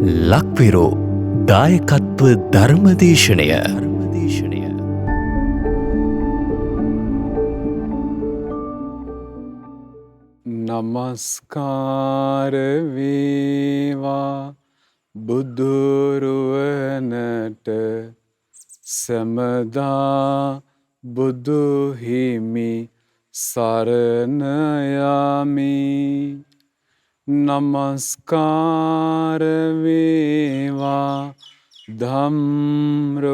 ලක්විරෝ දායකත්ව ධර්මදේශනය නමස්කාර වේවා බුදුරුවනට සැමදා බුදුහිමි සරණ යමි. නමස්කාර වේවා ධම්රුවනට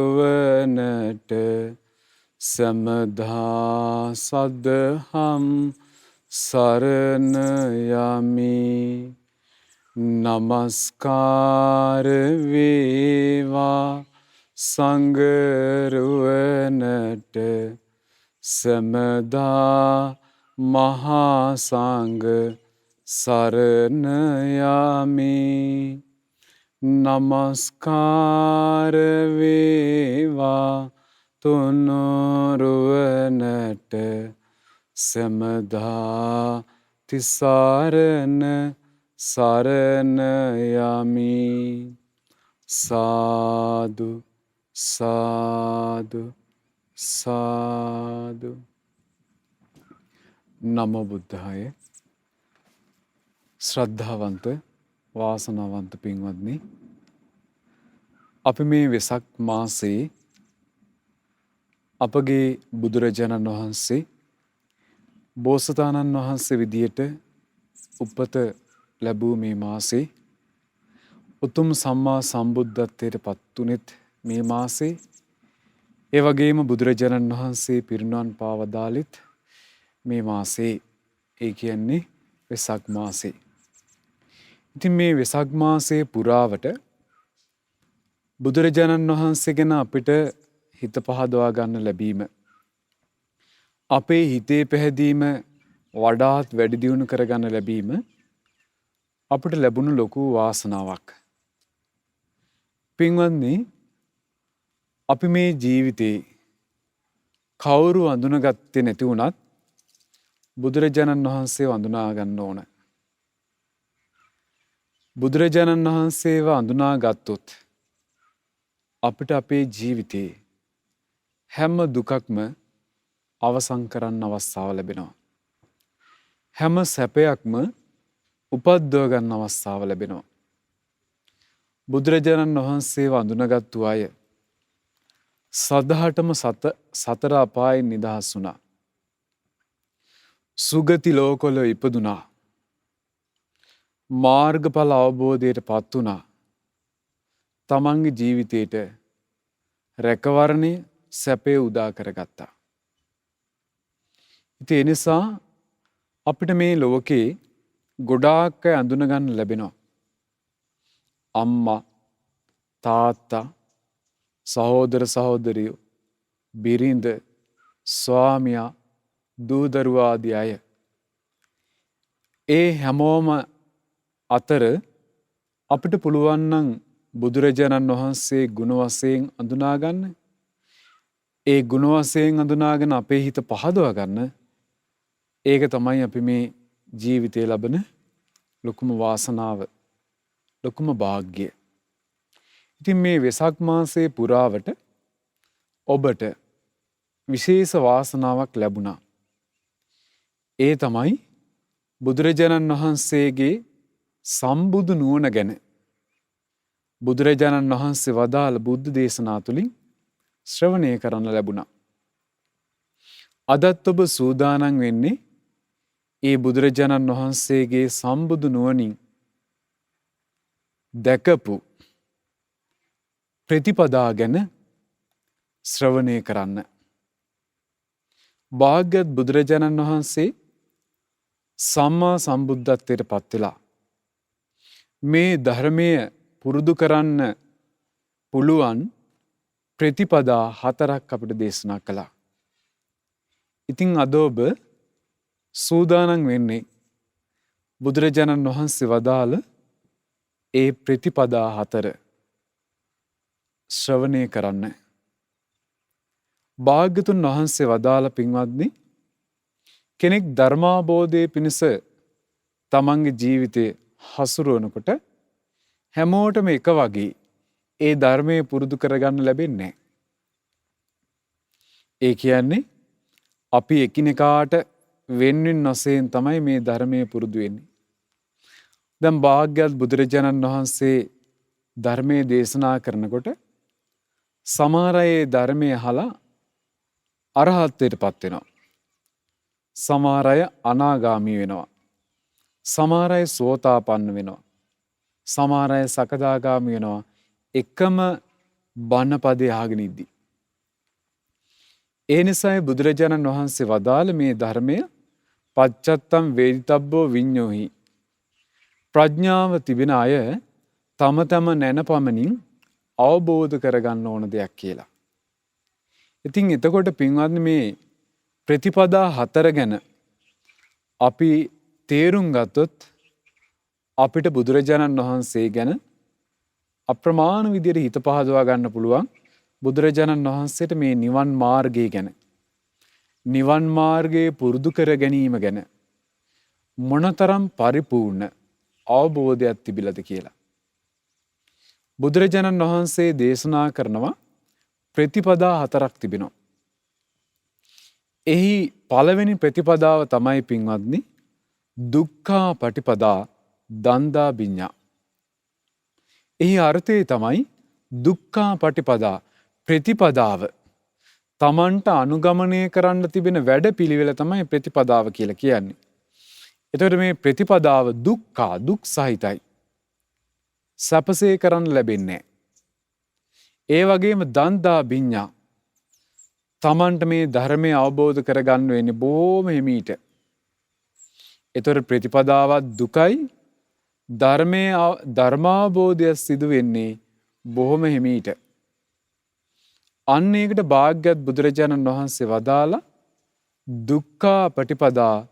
සැමදා සදහම් සරණ යමි. නමස්කාර වේවා සංඝරුවනට සැමදා මහා සංඝ සරණ යමි. නමස්කාර වේවා තුනුරුවනට සැමදා තිසරණ සරණ යමි. සාදු සාදු සාදු. නමෝ බුද්ධාය. ශ්‍රද්ධාවන්ත වාසනාවන්ත පින්වත්නි, අපි මේ වෙසක් මාසයේ අපගේ බුදුරජාණන් වහන්සේ බෝසතාණන් වහන්සේ විදියට උපත ලැබූ මේ මාසේ, උතුම් සම්මා සම්බුද්ධත්වයට පත් වුනෙත් මේ මාසේ, ඒ වගේම බුදුරජාණන් වහන්සේ පිරිනිවන් පාවදාලෙත් මේ මාසේ, ඒ කියන්නේ වෙසක් මාසේ. ඉතින් මේ වෙසක් මාසයේ පුරාවට බුදුරජාණන් වහන්සේ ගැන අපිට හිත පහදවා ගන්න ලැබීම, අපේ හිතේ පැහැදීම වඩාත් වැඩි දියුණු කරගන්න ලැබීම අපිට ලැබුණු ලොකු වාසනාවක්. පින්වත්නි, අපි මේ ජීවිතේ කවුරු අඳුනගත්තේ නැති වුණත් බුදුරජාණන් වහන්සේ වඳුනා ගන්න ඕන. බුදුරජාණන් වහන්සේව අඳුනා ගත්තොත් අපිට අපේ ජීවිතේ හැම දුකක්ම අවසන් කරන්න අවස්ථාව ලැබෙනවා. හැම සැපයක්ම උපද්දව ගන්න අවස්ථාව ලැබෙනවා. බුදුරජාණන් වහන්සේව අඳුනගත්තු අය සදහටම සතර අපායෙන් නිදහස් වුණා. සුගති ලෝකවල ඉපදුනා. මාර්ගඵල අවබෝධයට පත් වුණා. තමන්ගේ ජීවිතයට රැකවරණය සැපේ උදා කරගත්තා. ඉතින් ඒ නිසා අපිට මේ ලෝකේ ගොඩාක් අය අඳුනගන්න ලැබෙනවා. අම්මා, තාත්තා, සහෝදර සහෝදරියෝ, බිරිඳ, ස්වාමියා, දූ දරුවා ආදී අය. ඒ හැමෝම අතර අපිට පුළුවන් නම් බුදුරජාණන් වහන්සේ ගුණ වශයෙන් අඳුනා ගන්න, ඒ ගුණ වශයෙන් අඳුනාගෙන අපේ හිත පහදවා ගන්න, ඒක තමයි අපි මේ ජීවිතේ ලබන ලොකුම වාසනාව, ලොකුම වාග්ය. ඉතින් මේ වෙසක් මාසයේ පුරාවට ඔබට විශේෂ වාසනාවක් ලැබුණා. ඒ තමයි බුදුරජාණන් වහන්සේගේ සම්බුදු නුවණ ගැන බුදුරජාණන් වහන්සේ වදාළ බුද්ධ දේශනා තුළින් ශ්‍රවණය කරන්න ලැබුණා. අදත් ඔබ සූදානම් වෙන්නේ ඒ බුදුරජාණන් වහන්සේගේ සම්බුදු නුවණින් දැකපු ප්‍රතිපදා ගැන ශ්‍රවණය කරන්න. භාග්‍යවත් බුදුරජාණන් වහන්සේ සම්මා සම්බුද්ධත්වයට පත් වෙලා මේ ධර්මය පුරුදු කරන්න පුළුවන් ප්‍රතිපදා 4ක් අපිට දේශනා කළා. ඉතින් අද ඔබ සූදානම් වෙන්නේ බුදුරජාණන් වහන්සේ වදාළ ඒ ප්‍රතිපදා 4 ශ්‍රවණය කරන්න. භාග්‍යතුන් වහන්සේ වදාළ පින්වත්නි, කෙනෙක් ධර්මාබෝධය පිණිස තමන්ගේ ජීවිතය හසුරුවනකොට හැමෝටම එක වගේ ඒ ධර්මය පුරුදු කරගන්න ලැබෙන්නේ. ඒ කියන්නේ අපි එකිනෙකාට වෙන්වෙන් නොසයෙන් තමයි මේ ධර්මය පුරුදු වෙන්නේ. දැන් භාග්‍යවත් බුදුරජාණන් වහන්සේ ධර්මයේ දේශනා කරනකොට සමහර අය ධර්මය අහලා අරහත්ත්වයට පත් වෙනවා. සමහර අය අනාගාමී වෙනවා. සමහර අය සෝතාපන්න වෙනවා. සමහර අය සකදාගාමී වෙනවා. එකම බණපදේ අහගෙන ඉද්දි. ඒ නිසායි බුදුරජාණන් වහන්සේ වදාළ මේ ධර්මය පච්චත්තම් වේදිතබ්බෝ විඤ්ඤෝහි. ප්‍රඥාව තිබෙන අය තම තම නැනපමණින් අවබෝධ කරගන්න ඕන දෙයක් කියලා. ඉතින් එතකොට පින්වත්නි මේ ප්‍රතිපදා 4 ගැන අපි තේරුම් ගත්තොත් අපිට බුදුරජාණන් වහන්සේ ගැන අප්‍රමාණ විදියට හිත පහදවා ගන්න පුළුවන්. බුදුරජාණන් වහන්සේට මේ නිවන් මාර්ගය ගැන, නිවන් මාර්ගයේ පුරුදු කර ගැනීම ගැන මොනතරම් පරිපූර්ණ අවබෝධයක් තිබිලද කියලා. බුදුරජාණන් වහන්සේ දේශනා කරනවා ප්‍රතිපදා 4ක් තිබෙනවා. එහි පළවෙනි ප්‍රතිපදාව තමයි පින්වත්නි දුක්ඛා පටිපදා දන්දා විඤ්ඤා. එහි අර්ථය තමයි දුක්ඛා පටිපදා ප්‍රතිපදාව. තමන්ට අනුගමනය කරන්න තිබෙන වැඩපිළිවෙල තමයි ප්‍රතිපදාව කියලා කියන්නේ. එතකොට මේ ප්‍රතිපදාව දුක්ඛා දුක් සහිතයි. සපසේ කරන්න ලැබෙන්නේ. ඒ වගේම දන්දා විඤ්ඤා. තමන්ට මේ ධර්මය අවබෝධ කරගන්න වෙන්නේ බොහොම හිමීට. එතකොට ප්‍රතිපදාවත් දුකයි, ධර්මාවබෝධය සිදු වෙන්නේ බොහොම හිමීට. අන්න ඒකට භාග්‍යවත් බුදුරජාණන් වහන්සේ වදාලා දුක්ඛා පටිපදා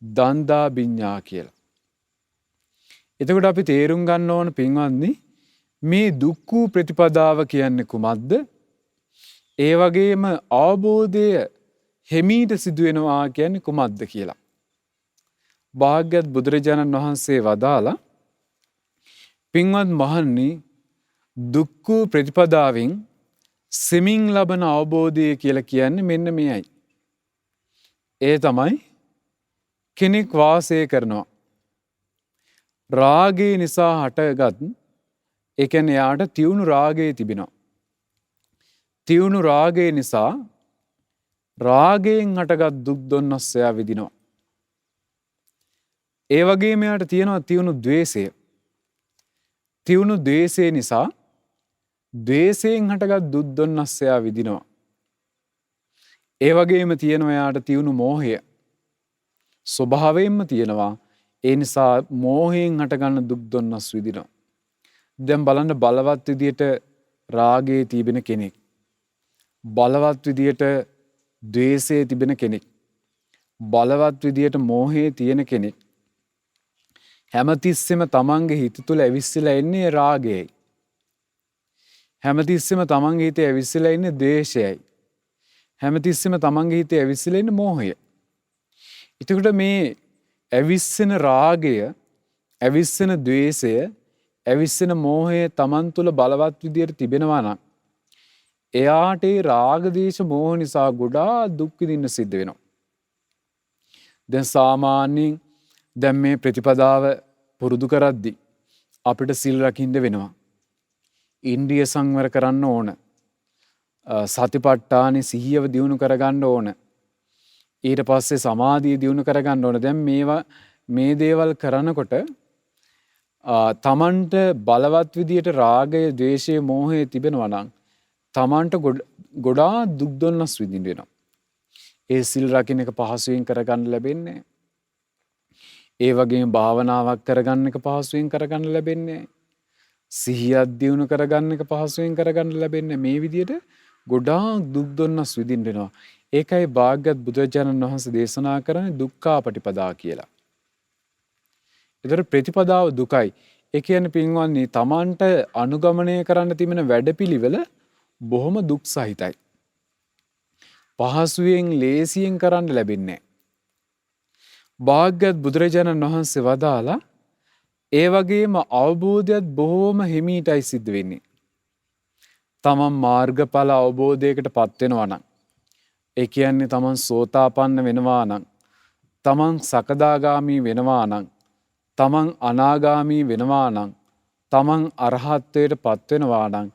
දන්දා විඤ්ඤා කියලා. එතකොට අපි තේරුම් ගන්න ඕන පින්වත්නි මේ දුක්ඛ ප්‍රතිපදාව කියන්නේ කුමක්ද? ඒ වගේම අවබෝධය හිමීට සිදු වෙනවා කියන්නේ කුමක්ද කියලා. භාග්‍යවත් බුදුරජාණන් වහන්සේ වදාලා පින්වත් මහණනි දුක්ඛ ප්‍රතිපදාවෙන් සෙමින් ලබන අවබෝධය කියලා කියන්නේ මෙන්න මෙයයි. ඒ තමයි කෙනෙක් වාසය කරනවා. රාගය නිසා හටගත්, ඒ කියන්නේ යාට තියුණු රාගය තිබෙනවා. තියුණු රාගය නිසා රාගයෙන් හටගත් දුක් දුන්නස්සයා විඳිනවා. ඒ වගේම යාට තියෙනවා තියුණු ද්වේෂය. තියුණු ද්වේෂය නිසා ද්වේෂයෙන් හටගත් දුක් දුන්නස්සයා විඳිනවා. ඒ වගේම තියෙනවා යාට තියුණු මෝහය. ස්වභාවයෙන්ම තියෙනවා. ඒ නිසා මෝහයෙන් හටගන්න දුක් දුන්නස් විඳිනවා. දැන් බලන්න බලවත් විදියට රාගයේ තිබෙන කෙනෙක්, බලවත් විදියට ද්වේෂයේ තිබෙන කෙනෙක්, බලවත් විදියට මෝහයේ තියෙන කෙනෙක් හැමතිස්සෙම තමන්ගේ හිත තුළ ඇවිස්සලා එන්නේ රාගයයි. හැමතිස්සෙම තමන්ගේ හිතේ ඇවිස්සලා ඉන්නේ ද්වේෂයයි. හැමතිස්සෙම තමන්ගේ හිතේ ඇවිස්සලා ඉන්නේ මෝහය. එතකොට මේ ඇවිස්සෙන රාගය, ඇවිස්සෙන ද්වේෂය, ඇවිස්සෙන මෝහය තමන් තුළ බලවත් විදියට තිබෙනවා නම් එයාට ඒ රාග දේශ මෝහ නිසා ගොඩාක් දුක් විඳින්න සිද්ධ වෙනවා. දැන් සාමාන්‍යයෙන් දැන් මේ ප්‍රතිපදාව පුරුදු කරද්දී අපිට සිල් රකින්න වෙනවා. ඉන්ද්‍රිය සංවර කරන්න ඕන. සතිපට්ඨානේ සිහියව දියුණු කරගන්න ඕන. ඊට පස්සේ සමාධිය දියුණු කරගන්න ඕන. දැන් මේ දේවල් කරනකොට තමන්ට බලවත් විදියට රාගය, ද්වේෂය, මෝහය තිබෙනවා නම් තමන්ට ගොඩාක් දුක් දුන්නස් විඳින්න වෙනවා. ඒ සිල් රකින්න එක පහසුවෙන් කරගන්න ලැබෙන්නේ නැහැ. ඒ වගේම භාවනාවක් කරගන්න එක පහසුවෙන් කරගන්න ලැබෙන්නේ නැහැ. සිහියක් දියුණු කරගන්න එක පහසුවෙන් කරගන්න ලැබෙන්නේ මේ විදියට ගොඩාක් දුක් දුන්නස් විඳින්න වෙනවා. ඒකයි භාග්‍යවත් බුදුරජාණන් වහන්සේ දේශනා කරන්නේ දුක්ඛා පටිපදා කියලා. ඒතර ප්‍රතිපදාව දුකයි. ඒ කියන්නේ පින්වත්නි තමන්ට අනුගමනය කරන්න තිබෙන වැඩපිළිවෙල බොහොම දුක් සහිතයි. පහසුවෙන් ලේසියෙන් කරන්න ලැබෙන්නේ නැහැ. භාග්‍යවත් බුදුරජාණන් වහන්සේ වදාලා ඒ වගේම අවබෝධයත් බොහෝම හිමීටයි සිද්ධ වෙන්නේ. තමන් මාර්ගඵල අවබෝධයකට පත්වෙනවා නම්, ඒ කියන්නේ තමන් සෝතාපන්න වෙනවා නම්, තමන් සකදාගාමී වෙනවා නම්, තමන් අනාගාමී වෙනවා නම්, තමන් අරහත්වයට පත්වෙනවා නම්,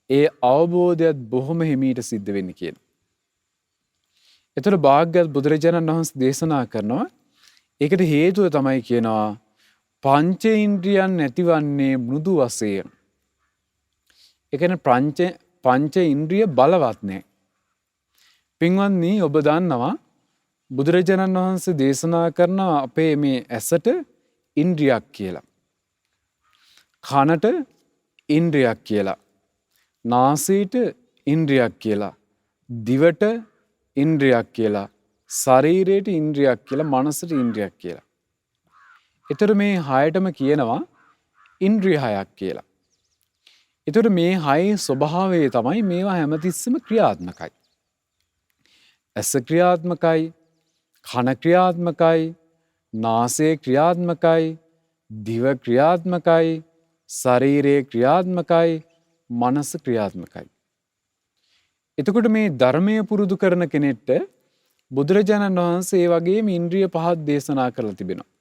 ඒ අවබෝධයත් බොහොම හිමීට සිද්ධ වෙන්න කියන. එතකොට භාග්‍යවත් බුදුරජාණන් වහන්සේ දේශනා කරනවා ඒකට හේතුව තමයි කියනවා පංචේන්ද්‍රියන් නැතිවන්නේ මෘදු වශයෙන්. ඒ කියන්නේ පංච ඉන්ද්‍රිය බලවත් නැහැ. පින්වත්නි ඔබ දන්නවා බුදුරජාණන් වහන්සේ දේශනා කරන අපේ මේ ඇසට ඉන්ද්‍රියක් කියලා. කනට ඉන්ද්‍රියක් කියලා. නාසයට ඉන්ද්‍රියක් කියලා. දිවට ඉන්ද්‍රියක් කියලා. ශරීරයට ඉන්ද්‍රියක් කියලා. මනසට ඉන්ද්‍රියක් කියලා. ඒතර මේ හයටම කියනවා ඉන්ද්‍රිය හයක් කියලා. ඒතර මේ හයේ ස්වභාවය තමයි මේවා හැමතිස්සෙම ක්‍රියාත්මකයි. ඇස ක්‍රියාත්මකයි, කන ක්‍රියාත්මකයි, නාසය ක්‍රියාත්මකයි, දිව ක්‍රියාත්මකයි, ශරීරය ක්‍රියාත්මකයි, මනස ක්‍රියාත්මකයි. එතකොට මේ ධර්මය පුරුදු කරන කෙනෙක්ට බුදුරජාණන් වහන්සේ ඒ වගේම ඉන්ද්‍රිය පහක් දේශනා කරලා තිබෙනවා.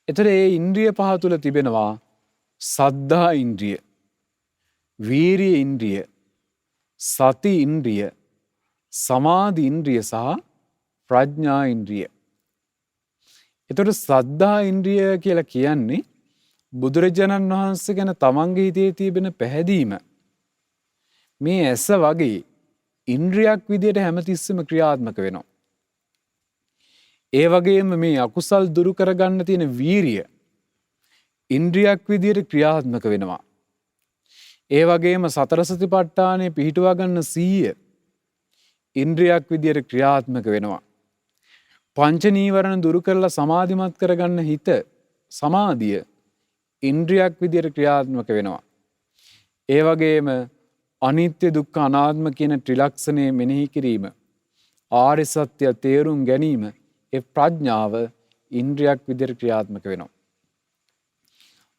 එතකොට ඒ ඉන්ද්‍රිය පහ තුල තිබෙනවා සද්ධා ඉන්ද්‍රිය, වීරිය ඉන්ද්‍රිය, සති ඉන්ද්‍රිය, සමාධි ඉන්ද්‍රිය සහ ප්‍රඥා ඉන්ද්‍රිය. එතකොට සද්ධා ඉන්ද්‍රිය කියලා කියන්නේ බුදුරජාණන් වහන්සේ ගැන තමන්ගේ හිතේ තිබෙන පැහැදීම මේ ඇස වගේ ඉන්ද්‍රියක් විදියට හැමතිස්සෙම ක්‍රියාත්මක වෙනවා. ඒ වගේම මේ අකුසල් දුරු කරගන්න තියෙන වීරිය ඉන්ද්‍රියක් විදියට ක්‍රියාත්මක වෙනවා. ඒ වගේම සතර සතිපට්ඨානෙ පිහිටුවා ගන්න සිහිය ඉන්ද්‍රියක් විදියට ක්‍රියාත්මක වෙනවා. පංච නීවරණ දුරු කරලා සමාධිමත් කරගන්න හිත සමාධිය ඉන්ද්‍රියක් විදියට ක්‍රියාත්මක වෙනවා. ඒ වගේම අනිත්‍ය දුක්ඛ අනාත්ම කියන ත්‍රිලක්ෂණය මෙනෙහි කිරීම, ආර්ය සත්‍ය තේරුම් ගැනීම, ඒ ප්‍රඥාව ඉන්ද්‍රියක් විදියට ක්‍රියාත්මක වෙනවා.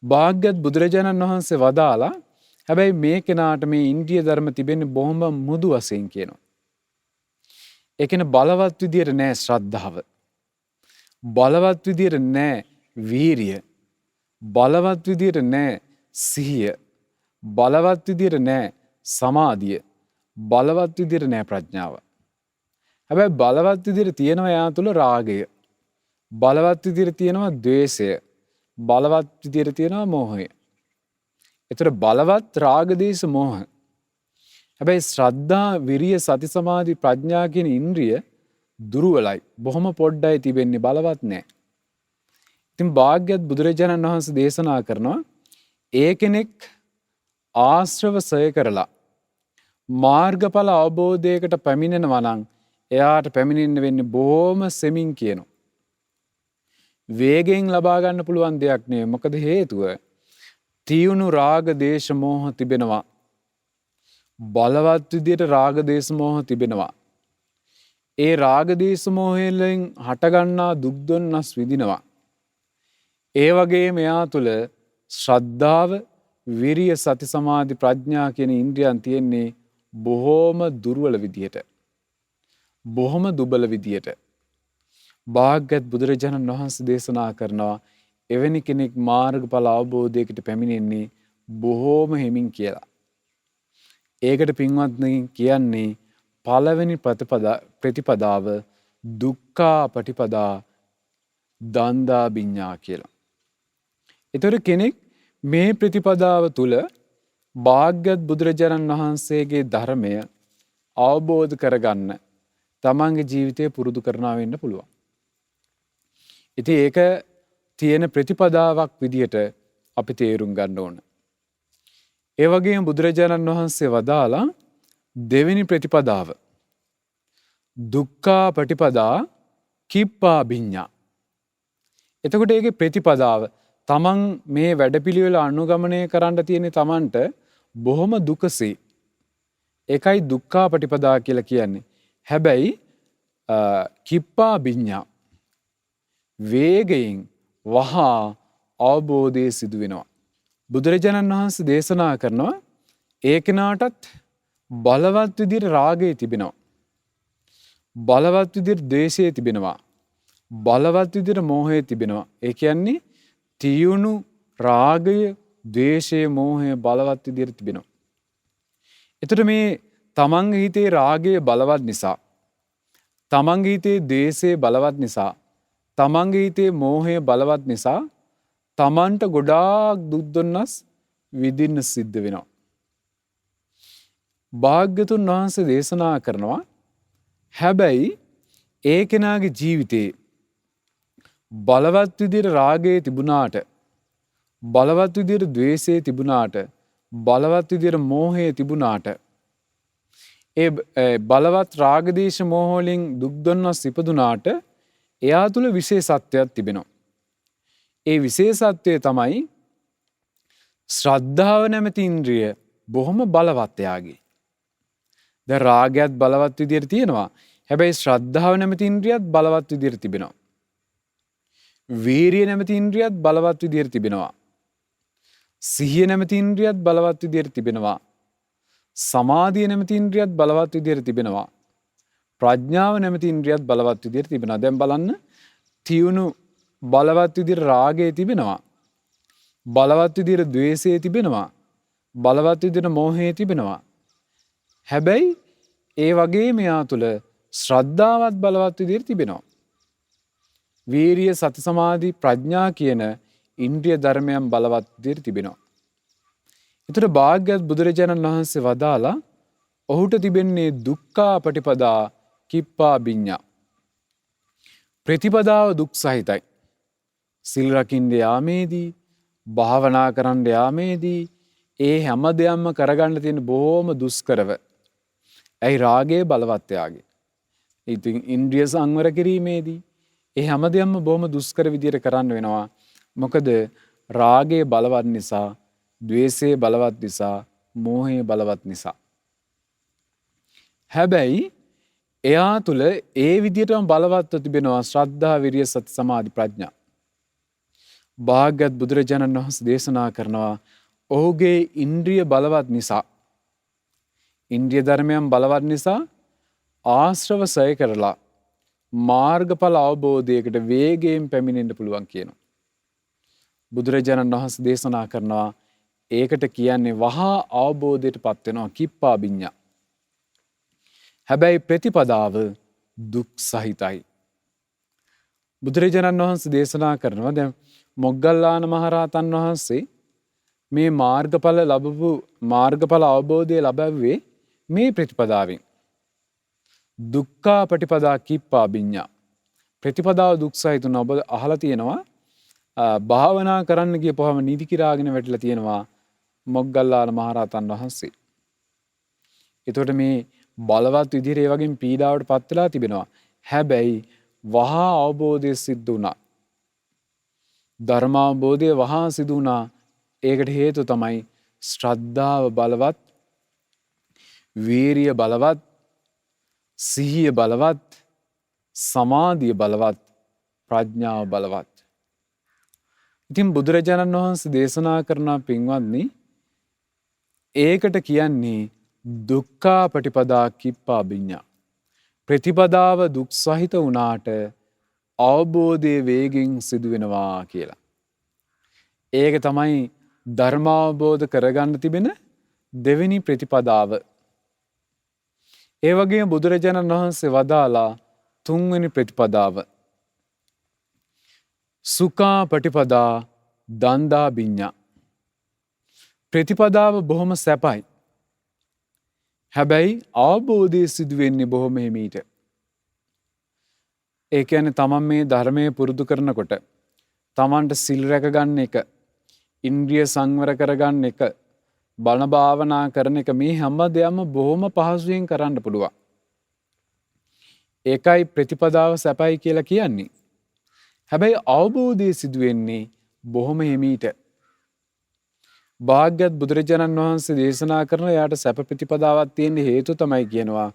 භාග්‍යවත් බුදුරජාණන් වහන්සේ වදාලා හැබැයි මේ කෙනාට මේ ඉන්ද්‍රිය ධර්ම තිබෙන්නේ බොහොම මුදු වශයෙන් කියනවා. ඒ කියන්නේ බලවත් විදියට නෑ ශ්‍රද්ධාව. බලවත් විදියට නෑ වීරිය. බලවත් විදියට නෑ සිහිය. බලවත් විදියට නෑ සමාධිය. බලවත් විදියට නෑ ප්‍රඥාව. හැබැයි බලවත් විදියට තියෙනවා යා තුල රාගය. බලවත් විදියට තියෙනවා ද්වේෂය. බලවත් විදියට තියෙනවා මෝහය. ඒතර බලවත් රාග දේශ මෝහ. හැබැයි ශ්‍රද්ධා, විරිය, සති, සමාධි, ප්‍රඥා කියන ඉන්ද්‍රිය දුර්වලයි. බොහොම පොඩ්ඩයි තිබෙන්නේ, බලවත් නෑ. ඉතින් භාග්‍යවත් බුදුරජාණන් වහන්සේ දේශනා කරනවා ඒ කෙනෙක් ආශ්‍රව සය කරලා මාර්ගඵල අවබෝධයකට පැමිණෙනවා නම් එයාට පැමිණෙන්න වෙන්නේ බොහොම සෙමින් කියනවා. වේගෙන් ලබා ගන්න පුළුවන් දෙයක් නෙවෙයි. මොකද හේතුව තියුණු රාග දේශ මෝහ තිබෙනවා. බලවත් විදියට රාග දේශ මෝහ තිබෙනවා. ඒ රාග දේශ මෝහයෙන් හටගන්නා දුක් දුන්නස් විඳිනවා. ඒ වගේම එයා තුළ ශ්‍රද්ධාව, විරිය, සති, සමාධි, ප්‍රඥා කියන ඉන්ද්‍රියන් තියෙන්නේ බොහෝම දුර්වල විදියට. බොහොම දුබල විදියට. භාග්‍යවත් බුදුරජාණන් වහන්සේ දේශනා කරනවා එවැනි කෙනෙක් මාර්ගඵල අවබෝධයකට පැමිණෙන්නේ බොහෝම හිමින් කියලා. ඒකට පින්වත්නි කියන්නේ පළවෙනි ප්‍රතිපදාව දුක්ඛා පටිපදා දන්දා විඤ්ඤා කියලා. ඒතර කෙනෙක් මේ ප්‍රතිපදාව තුල භාග්‍යවත් බුදුරජාණන් වහන්සේගේ ධර්මය අවබෝධ කරගන්න තමන්ගේ ජීවිතය පුරුදු කරනවා වෙන්න පුළුවන්. ඉතින් ඒක තියෙන ප්‍රතිපදාවක් විදියට අපි තේරුම් ගන්න ඕන. ඒ වගේම බුදුරජාණන් වහන්සේ වදාලා දෙවෙනි ප්‍රතිපදාව දුක්ඛා පටිපදා කිප්පා විඤ්ඤා. එතකොට ඒකේ ප්‍රතිපදාව තමන් මේ වැඩපිළිවෙල අනුගමනය කරන්න තියෙන තමන්ට බොහොම දුකසේ. ඒකයි දුක්ඛා පටිපදා කියලා කියන්නේ. හැබැයි කිප්පා විඤ්ඤා වේගයෙන් වහා අවබෝධය සිදු වෙනවා. බුදුරජාණන් වහන්සේ දේශනා කරනවා ඒ කෙනාටත් බලවත් විදිහට රාගය තිබෙනවා. බලවත් විදිහට ද්වේෂය තිබෙනවා. බලවත් විදිහට මෝහය තිබෙනවා. ඒ කියන්නේ තියුණු රාගය, ද්වේෂය, මෝහය බලවත් විදිහට තිබෙනවා. එතකොට මේ තමන්ගේ හිතේ රාගය බලවත් නිසා, තමන්ගේ හිතේ ද්වේෂය බලවත් නිසා, තමන්ගේ හිතේ මෝහය බලවත් නිසා තමන්ට ගොඩාක් දුක් දුන්නස් විඳින්න සිද්ධ වෙනවා. භාග්‍යතුන් වහන්සේ දේශනා කරනවා හැබැයි ඒ කෙනාගේ ජීවිතේ බලවත් විදිහට රාගය තිබුණාට, බලවත් විදිහට ද්වේෂය තිබුණාට, බලවත් විදිහට මෝහය තිබුණාට, ඒ බලවත් රාග දේශ මෝහ වලින් දුක් දුන්නස් ඉපදුනාට එයා තුල විශේෂත්වයක් තිබෙනවා. ඒ විශේෂත්වය තමයි ශ්‍රද්ධාව නැමැති ඉන්ද්‍රිය බොහොම බලවත් එයාගේ. දැන් රාගයත් බලවත් විදිහට තියෙනවා. හැබැයි ශ්‍රද්ධාව නැමැති ඉන්ද්‍රියත් බලවත් විදිහට තිබෙනවා. වීරිය නැමැති ඉන්ද්‍රියත් බලවත් විදිහට තිබෙනවා. සිහිය නැමැති ඉන්ද්‍රියත් බලවත් විදිහට තිබෙනවා. සමාධිය නැමැති ඉන්ද්‍රියත් බලවත් විදිහට තිබෙනවා. ප්‍රඥාව නැමැති ඉන්ද්‍රියත් බලවත් විදිහට තිබෙනවා. දැන් බලන්න තියුණු බලවත් විදිහට රාගය තිබෙනවා. බලවත් විදිහට ද්වේෂය තිබෙනවා. බලවත් විදිහට මෝහය තිබෙනවා. හැබැයි ඒ වගේම යා තුළ ශ්‍රද්ධාවත් බලවත් විදිහට තිබෙනවා. වීරිය, සති, සමාධි, ප්‍රඥා කියන ඉන්ද්‍රිය ධර්මයන් බලවත් විදිහට තිබෙනවා. ඒතර භාග්‍යවත් බුදුරජාණන් වහන්සේ වදාලා ඔහුට තිබෙන්නේ දුක්ඛා පටිපදා කිප්පා බිඤ්ඤා. ප්‍රතිපදාව දුක් සහිතයි. සිල් රකින්න යාමේදී, භාවනා කරන්න යාමේදී ඒ හැම දෙයක්ම කරගන්න තියෙන බොහොම දුෂ්කරව. ඇයි රාගය බලවත් යාගේ. ඉතින් ඉන්ද්‍රිය සංවර කිරීමේදී ඒ හැම දෙයක්ම බොහොම දුෂ්කර විදියට කරන්න වෙනවා. මොකද රාගය බලවත් නිසා, ද්වේෂය බලවත් නිසා, මෝහය බලවත් නිසා. හැබැයි එයා තුළ ඒ විදියටම බලවත්ව තිබෙනවා ශ්‍රද්ධා, විරිය, සති, සමාධි, ප්‍රඥා. භාග්‍යවත් බුදුරජාණන් වහන්සේ දේශනා කරනවා ඔහුගේ ඉන්ද්‍රිය බලවත් නිසා, ඉන්ද්‍රිය ධර්මයන් බලවත් නිසා ආශ්‍රව සය කරලා මාර්ගඵල අවබෝධයකට වේගයෙන් පැමිණෙන්න පුළුවන් කියනවා. බුදුරජාණන් වහන්සේ දේශනා කරනවා ඒකට කියන්නේ වහා අවබෝධයට පත් වෙනවා කිප්පා බිඤ්ඤා. හැබැයි ප්‍රතිපදාව දුක් සහිතයි. බුදුරජාණන් වහන්සේ දේශනා කරනවා දැන් මොග්ගල්ලාන මහරහතන් වහන්සේ මේ මාර්ගඵල අවබෝධය ලබුවේ මේ ප්‍රතිපදාවෙන්. දුක්ඛා පටිපදා කිප්පා බිඤ්ඤා. ප්‍රතිපදාව දුක් සහිතුන ඔබ අහලා තියෙනවා භාවනා කරන්න ගියපුවම නිදි කිරාගෙන වැටිලා තියෙනවා මොග්ගල්ලාන මහරහතන් වහන්සේ. එතකොට මේ බලවත් විදිහට ඒ වගේම පීඩාවට පත් වෙලා තිබෙනවා. හැබැයි වහා අවබෝධය සිද්ධ වුණා. ධර්මාවබෝධය වහා සිදු වුණා. ඒකට හේතුව තමයි ශ්‍රද්ධාව බලවත්, වීරිය බලවත්, සිහිය බලවත්, සමාධිය බලවත්, ප්‍රඥාව බලවත්. ඉතින් බුදුරජාණන් වහන්සේ දේශනා කරන පින්වත්නි ඒකට කියන්නේ දුක්ඛා පටිපදා කිප්පා බිඤ්ඤා. ප්‍රතිපදාව දුක් සහිත වුණාට අවබෝධයේ වේගෙන් සිදු වෙනවා කියලා. ඒක තමයි ධර්මාවබෝධ කරගන්න තිබෙන දෙවෙනි ප්‍රතිපදාව. ඒ වගේම බුදුරජාණන් වහන්සේ වදාලා තුන්වෙනි ප්‍රතිපදාව සුඛා පටිපදා දණ්ඩා බිඤ්ඤා. ප්‍රතිපදාව බොහොම සැපයි. හැබැයි අවබෝධය සිදු වෙන්නේ බොහොම හිමීට. ඒ කියන්නේ තමන් මේ ධර්මයේ පුරුදු කරනකොට තමන්ට සිල් රැකගන්න එක, ඉන්ද්‍රිය සංවර කරගන්න එක, බණ භාවනා කරන එක මේ හැම දෙයක්ම බොහොම පහසුවෙන් කරන්න පුළුවන්. ඒකයි ප්‍රතිපදාව සැපයි කියලා කියන්නේ. හැබැයි අවබෝධය සිදු වෙන්නේ බොහොම හිමීට. භාග්‍යවත් බුදුරජාණන් වහන්සේ දේශනා කරන එයාට සැප ප්‍රතිපදාවක් තියෙන හේතුව තමයි කියනවා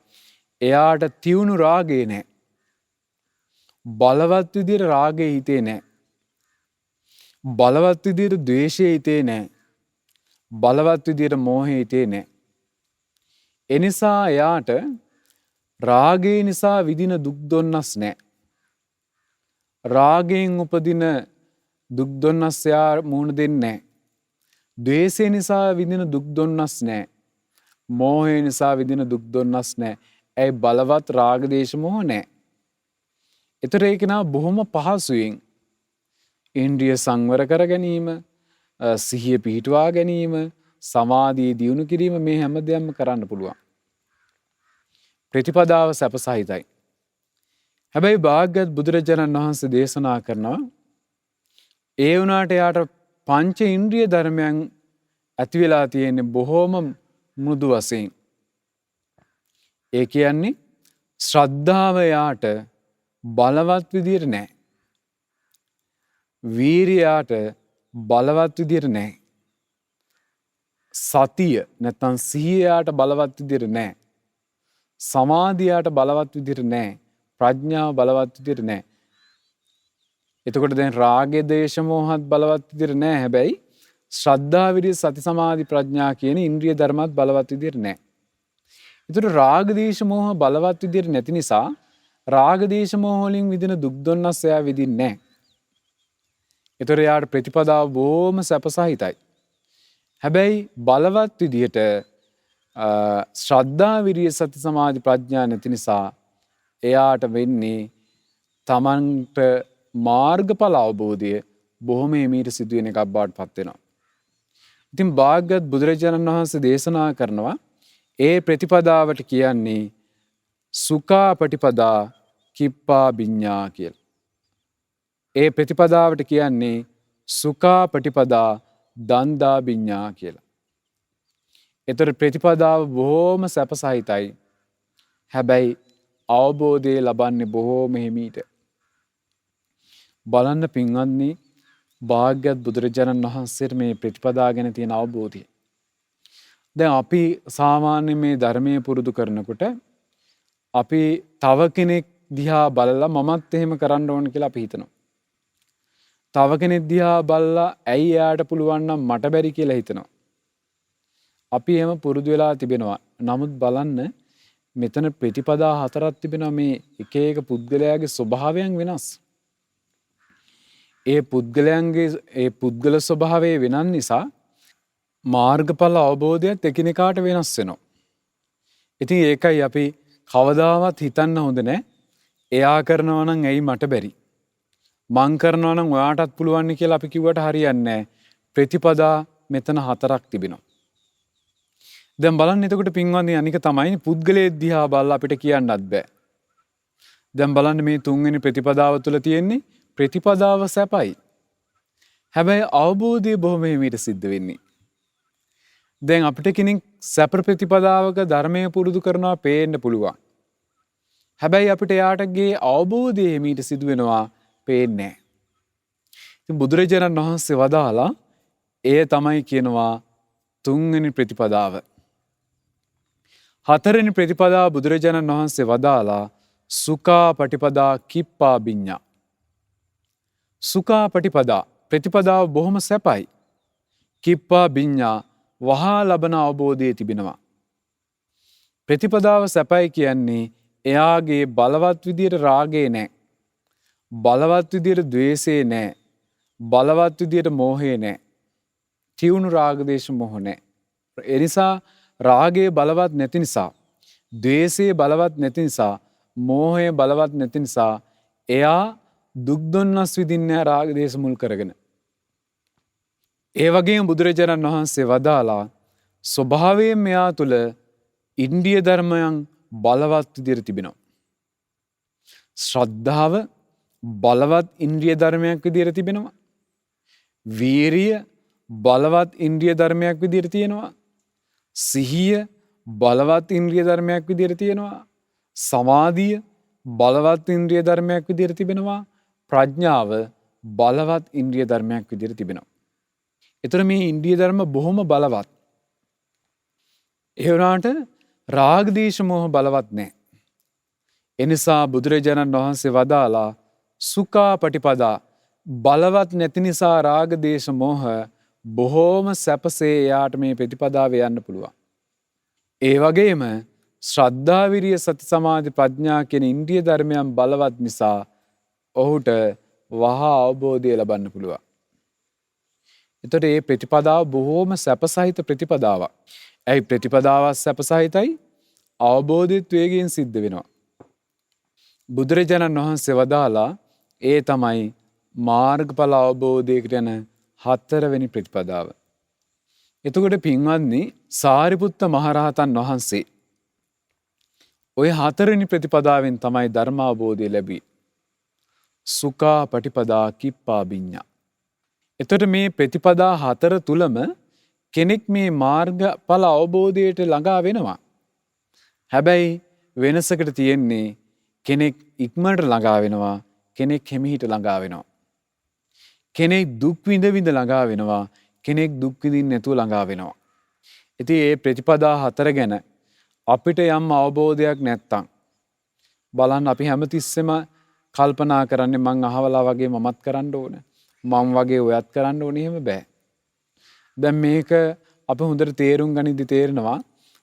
එයාට තියුණු රාගේ නැහැ. බලවත් විදියට රාගේ හිතේ නැහැ. බලවත් විදියට ද්වේෂය හිතේ නැහැ. බලවත් විදියට මෝහය හිතේ නැහැ. එනිසා එයාට රාගය නිසා විඳින දුක් දුන්නස් නැහැ. රාගයෙන් උපදින දුක් දුන්නස් එයා මුහුණ දෙන්නේ නැහැ. ද්වේෂය නිසා විඳින දුක් දුන්නස් නැහැ. මෝහය නිසා විඳින දුක් දුන්නස් නැහැ. ඇයි බලවත් රාග දේශ මොහ නැහැ. ඒතර ඒක නා බොහොම පහසුවෙන් ඉන්ද්‍රිය සංවර කර ගැනීම, සිහිය පිහිටුවා ගැනීම, සමාධිය දියුණු කිරීම මේ හැම දෙයක්ම කරන්න පුළුවන්. ප්‍රතිපදාව සැපසහිතයි. හැබැයි භාග්‍යවත් බුදුරජාණන් වහන්සේ දේශනා කරනවා ඒ වුණාට එයාට පංච ඉන්ද්‍රිය ධර්මයන් ඇති වෙලා තියෙන්නේ බොහෝම මෘදු වශයෙන්. ඒ කියන්නේ ශ්‍රද්ධාව යාට බලවත් විදියට නැහැ. වීරියාට බලවත් විදියට නැහැ. සතිය නැත්නම් සිහියාට බලවත් විදියට නැහැ. සමාධියට බලවත් විදියට නැහැ. ප්‍රඥාව බලවත් විදියට නැහැ. එතකොට දැන් රාගය දේශ මොහත් බලවත් විදියට නැහැ. හැබැයි ශ්‍රද්ධා විරිය සති සමාධි ප්‍රඥා කියන ඉන්ද්‍රිය ධර්මات බලවත් විදියට නැහැ. ඒතර රාග දේශ මොහ බලවත් විදියට නැති නිසා රාග දේශ මොහ වලින් විදින දුක් දුන්නස් එයා විඳින්නේ නැහැ. ඒතර යාට ප්‍රතිපදාව බොහොම සැපසහිතයි. හැබැයි බලවත් විදියට ශ්‍රද්ධා විරිය සති සමාධි ප්‍රඥා නැති නිසා එයාට වෙන්නේ තමන්ට මාර්ගඵල අවබෝධය බොහොම හිමීට සිදුවෙන එකක් බවට පත් වෙනවා. ඉතින් භාග්‍යවත් බුදුරජාණන් වහන්සේ දේශනා කරනවා ඒ ප්‍රතිපදාවට කියන්නේ සුඛා පටිපදා කිප්පා විඤ්ඤා කියලා. ඒ ප්‍රතිපදාවට කියන්නේ සුඛා පටිපදා දන්දා විඤ්ඤා කියලා. ඒතර ප්‍රතිපදාව බොහොම සැපසහිතයි. හැබැයි අවබෝධය ලබන්නේ බොහොම හිමීට. බලන්න පින්වත්නි භාග්‍යවත් බුදුරජාණන් වහන්සේට මේ ප්‍රතිපදා ගැන තියෙන අවබෝධය. දැන් අපි සාමාන්‍ය මේ ධර්මයේ පුරුදු කරනකොට අපි තව කෙනෙක් දිහා බලලා මමත් එහෙම කරන්න ඕන කියලා අපි හිතනවා. තව කෙනෙක් දිහා බලලා ඇයි එයාට පුළුවන් නම් මට බැරි කියලා හිතනවා. අපි එහෙම පුරුදු වෙලා තිබෙනවා. නමුත් බලන්න මෙතන ප්‍රතිපදා හතරක් තිබෙනවා. මේ එක එක පුද්ගලයාගේ ස්වභාවයන් වෙනස්. ඒ පුද්ගලයන්ගේ ඒ පුද්ගල ස්වභාවය වෙනස් නිසා මාර්ගඵල අවබෝධයත් එකිනෙකාට වෙනස් වෙනවා. ඉතින් ඒකයි අපි කවදාවත් හිතන්න හොඳ නැහැ. එයා කරනවා නම් ඇයි මට බැරි? මං කරනවා නම් ඔයාටත් පුළුවන් කියලා අපි කිව්වට හරියන්නේ නැහැ. ප්‍රතිපදා මෙතන හතරක් තිබෙනවා. දැන් බලන්න එතකොට පින්වත්නි අනික තමයි පුද්ගලයේ දිහා බලලා අපිට කියන්නත් බෑ. දැන් බලන්න මේ තුන්වෙනි ප්‍රතිපදාව තුළ තියෙන්නේ ප්‍රතිපදාව සැපයි. හැබැයි අවබෝධය බොහොම හිමීට සිද්ධ වෙන්නේ. දැන් අපිට කෙනෙක් සැප ප්‍රතිපදාවක ධර්මයේ පුරුදු කරනවා පේන්න පුළුවන්. හැබැයි අපිට යාටගේ අවබෝධය හිමීට සිදු වෙනවා පේන්නේ නැහැ. ඉතින් බුදුරජාණන් වහන්සේ වදාලා ඒ තමයි කියනවා තුන්වෙනි ප්‍රතිපදාව. හතරවෙනි ප්‍රතිපදාව බුදුරජාණන් වහන්සේ වදාලා සුඛා පටිපදා කිප්පා විඤ්ඤා. සුඛා පටිපදා ප්‍රතිපදාව බොහොම සැපයි. කිප්පා විඤ්ඤා වහා ලබන අවබෝධය තිබෙනවා. ප්‍රතිපදාව සැපයි කියන්නේ එයාගේ බලවත් විදියට රාගේ නැහැ. බලවත් විදියට ද්වේෂේ නැහැ. බලවත් විදියට මෝහේ නැහැ. තියුණු රාග දේශ මොහ නැහැ. ඒ නිසා රාගයේ බලවත් නැති නිසා, ද්වේෂයේ බලවත් නැති නිසා, මෝහයේ බලවත් නැති නිසා එයා දුක් දුන්නස් විඳින්නේ රාග දේශ මුල් කරගෙන. ඒ වගේම බුදුරජාණන් වහන්සේ වදාලා ස්වභාවයෙන් මෙයා තුළ ඉන්ද්‍රිය ධර්මයන් බලවත් විදියට තිබෙනවා. ශ්‍රද්ධාව බලවත් ඉන්ද්‍රිය ධර්මයක් විදියට තිබෙනවා. වීරිය බලවත් ඉන්ද්‍රිය ධර්මයක් විදියට තියෙනවා. සිහිය බලවත් ඉන්ද්‍රිය ධර්මයක් විදියට තියෙනවා. සමාධිය බලවත් ඉන්ද්‍රිය ධර්මයක් විදියට තිබෙනවා. ප්‍රඥාව බලවත් ඉන්ද්‍රිය ධර්මයක් විදියට තිබෙනවා. එතකොට මේ ඉන්ද්‍රිය ධර්ම බොහොම බලවත්. ඒ වුණාට රාග දේශ මොහ බලවත් නැහැ. එනිසා බුදුරජාණන් වහන්සේ වදාලා සුඛා පටිපදා බලවත් නැති නිසා රාග දේශ මොහ බොහෝම සැපසේ එයාට මේ ප්‍රතිපදාව යන්න පුළුවන්. ඒ වගේම ශ්‍රද්ධා විරිය සති සමාධි ප්‍රඥා කියන ඉන්ද්‍රිය ධර්මයන් බලවත් නිසා ඔහුට වහා අවබෝධය ලබන්න පුළුවන්. එතකොට මේ ප්‍රතිපදාව බොහෝම සැපසහිත ප්‍රතිපදාවක්. ඇයි ප්‍රතිපදාවක් සැපසහිතයි? අවබෝධිත වේගයෙන් සිද්ධ වෙනවා. බුදුරජාණන් වහන්සේ වදාලා ඒ තමයි මාර්ගඵල අවබෝධයකට යන 4 වෙනි ප්‍රතිපදාව. එතකොට පින්වත්නි සාරිපුත්ත මහරහතන් වහන්සේ ඔය 4 වෙනි ප්‍රතිපදාවෙන් තමයි ධර්ම අවබෝධය ලැබී. සුඛා පටිපදා කිප්පා විඤ්ඤා. එතකොට මේ ප්‍රතිපදා 4 තුලම කෙනෙක් මේ මාර්ගඵල අවබෝධයට ළඟා වෙනවා. හැබැයි වෙනසකට තියෙන්නේ කෙනෙක් ඉක්මනට ළඟා වෙනවා, කෙනෙක් හිමිහිට ළඟා වෙනවා. කෙනෙක් දුක් විඳ විඳ ළඟා වෙනවා, කෙනෙක් දුක් විඳින්න නැතුව ළඟා වෙනවා. ඉතින් මේ ප්‍රතිපදා 4 ගැන අපිට යම් අවබෝධයක් නැත්තම් බලන්න අපි හැමතිස්සෙම කල්පනා කරන්නේ මං අහවලා වගේ මමත් කරන්න ඕන. මම වගේ ඔයත් කරන්න ඕනේ එහෙම බෑ. දැන් මේක අපි හොඳට තේරුම් ගනිද්දි තේරෙනවා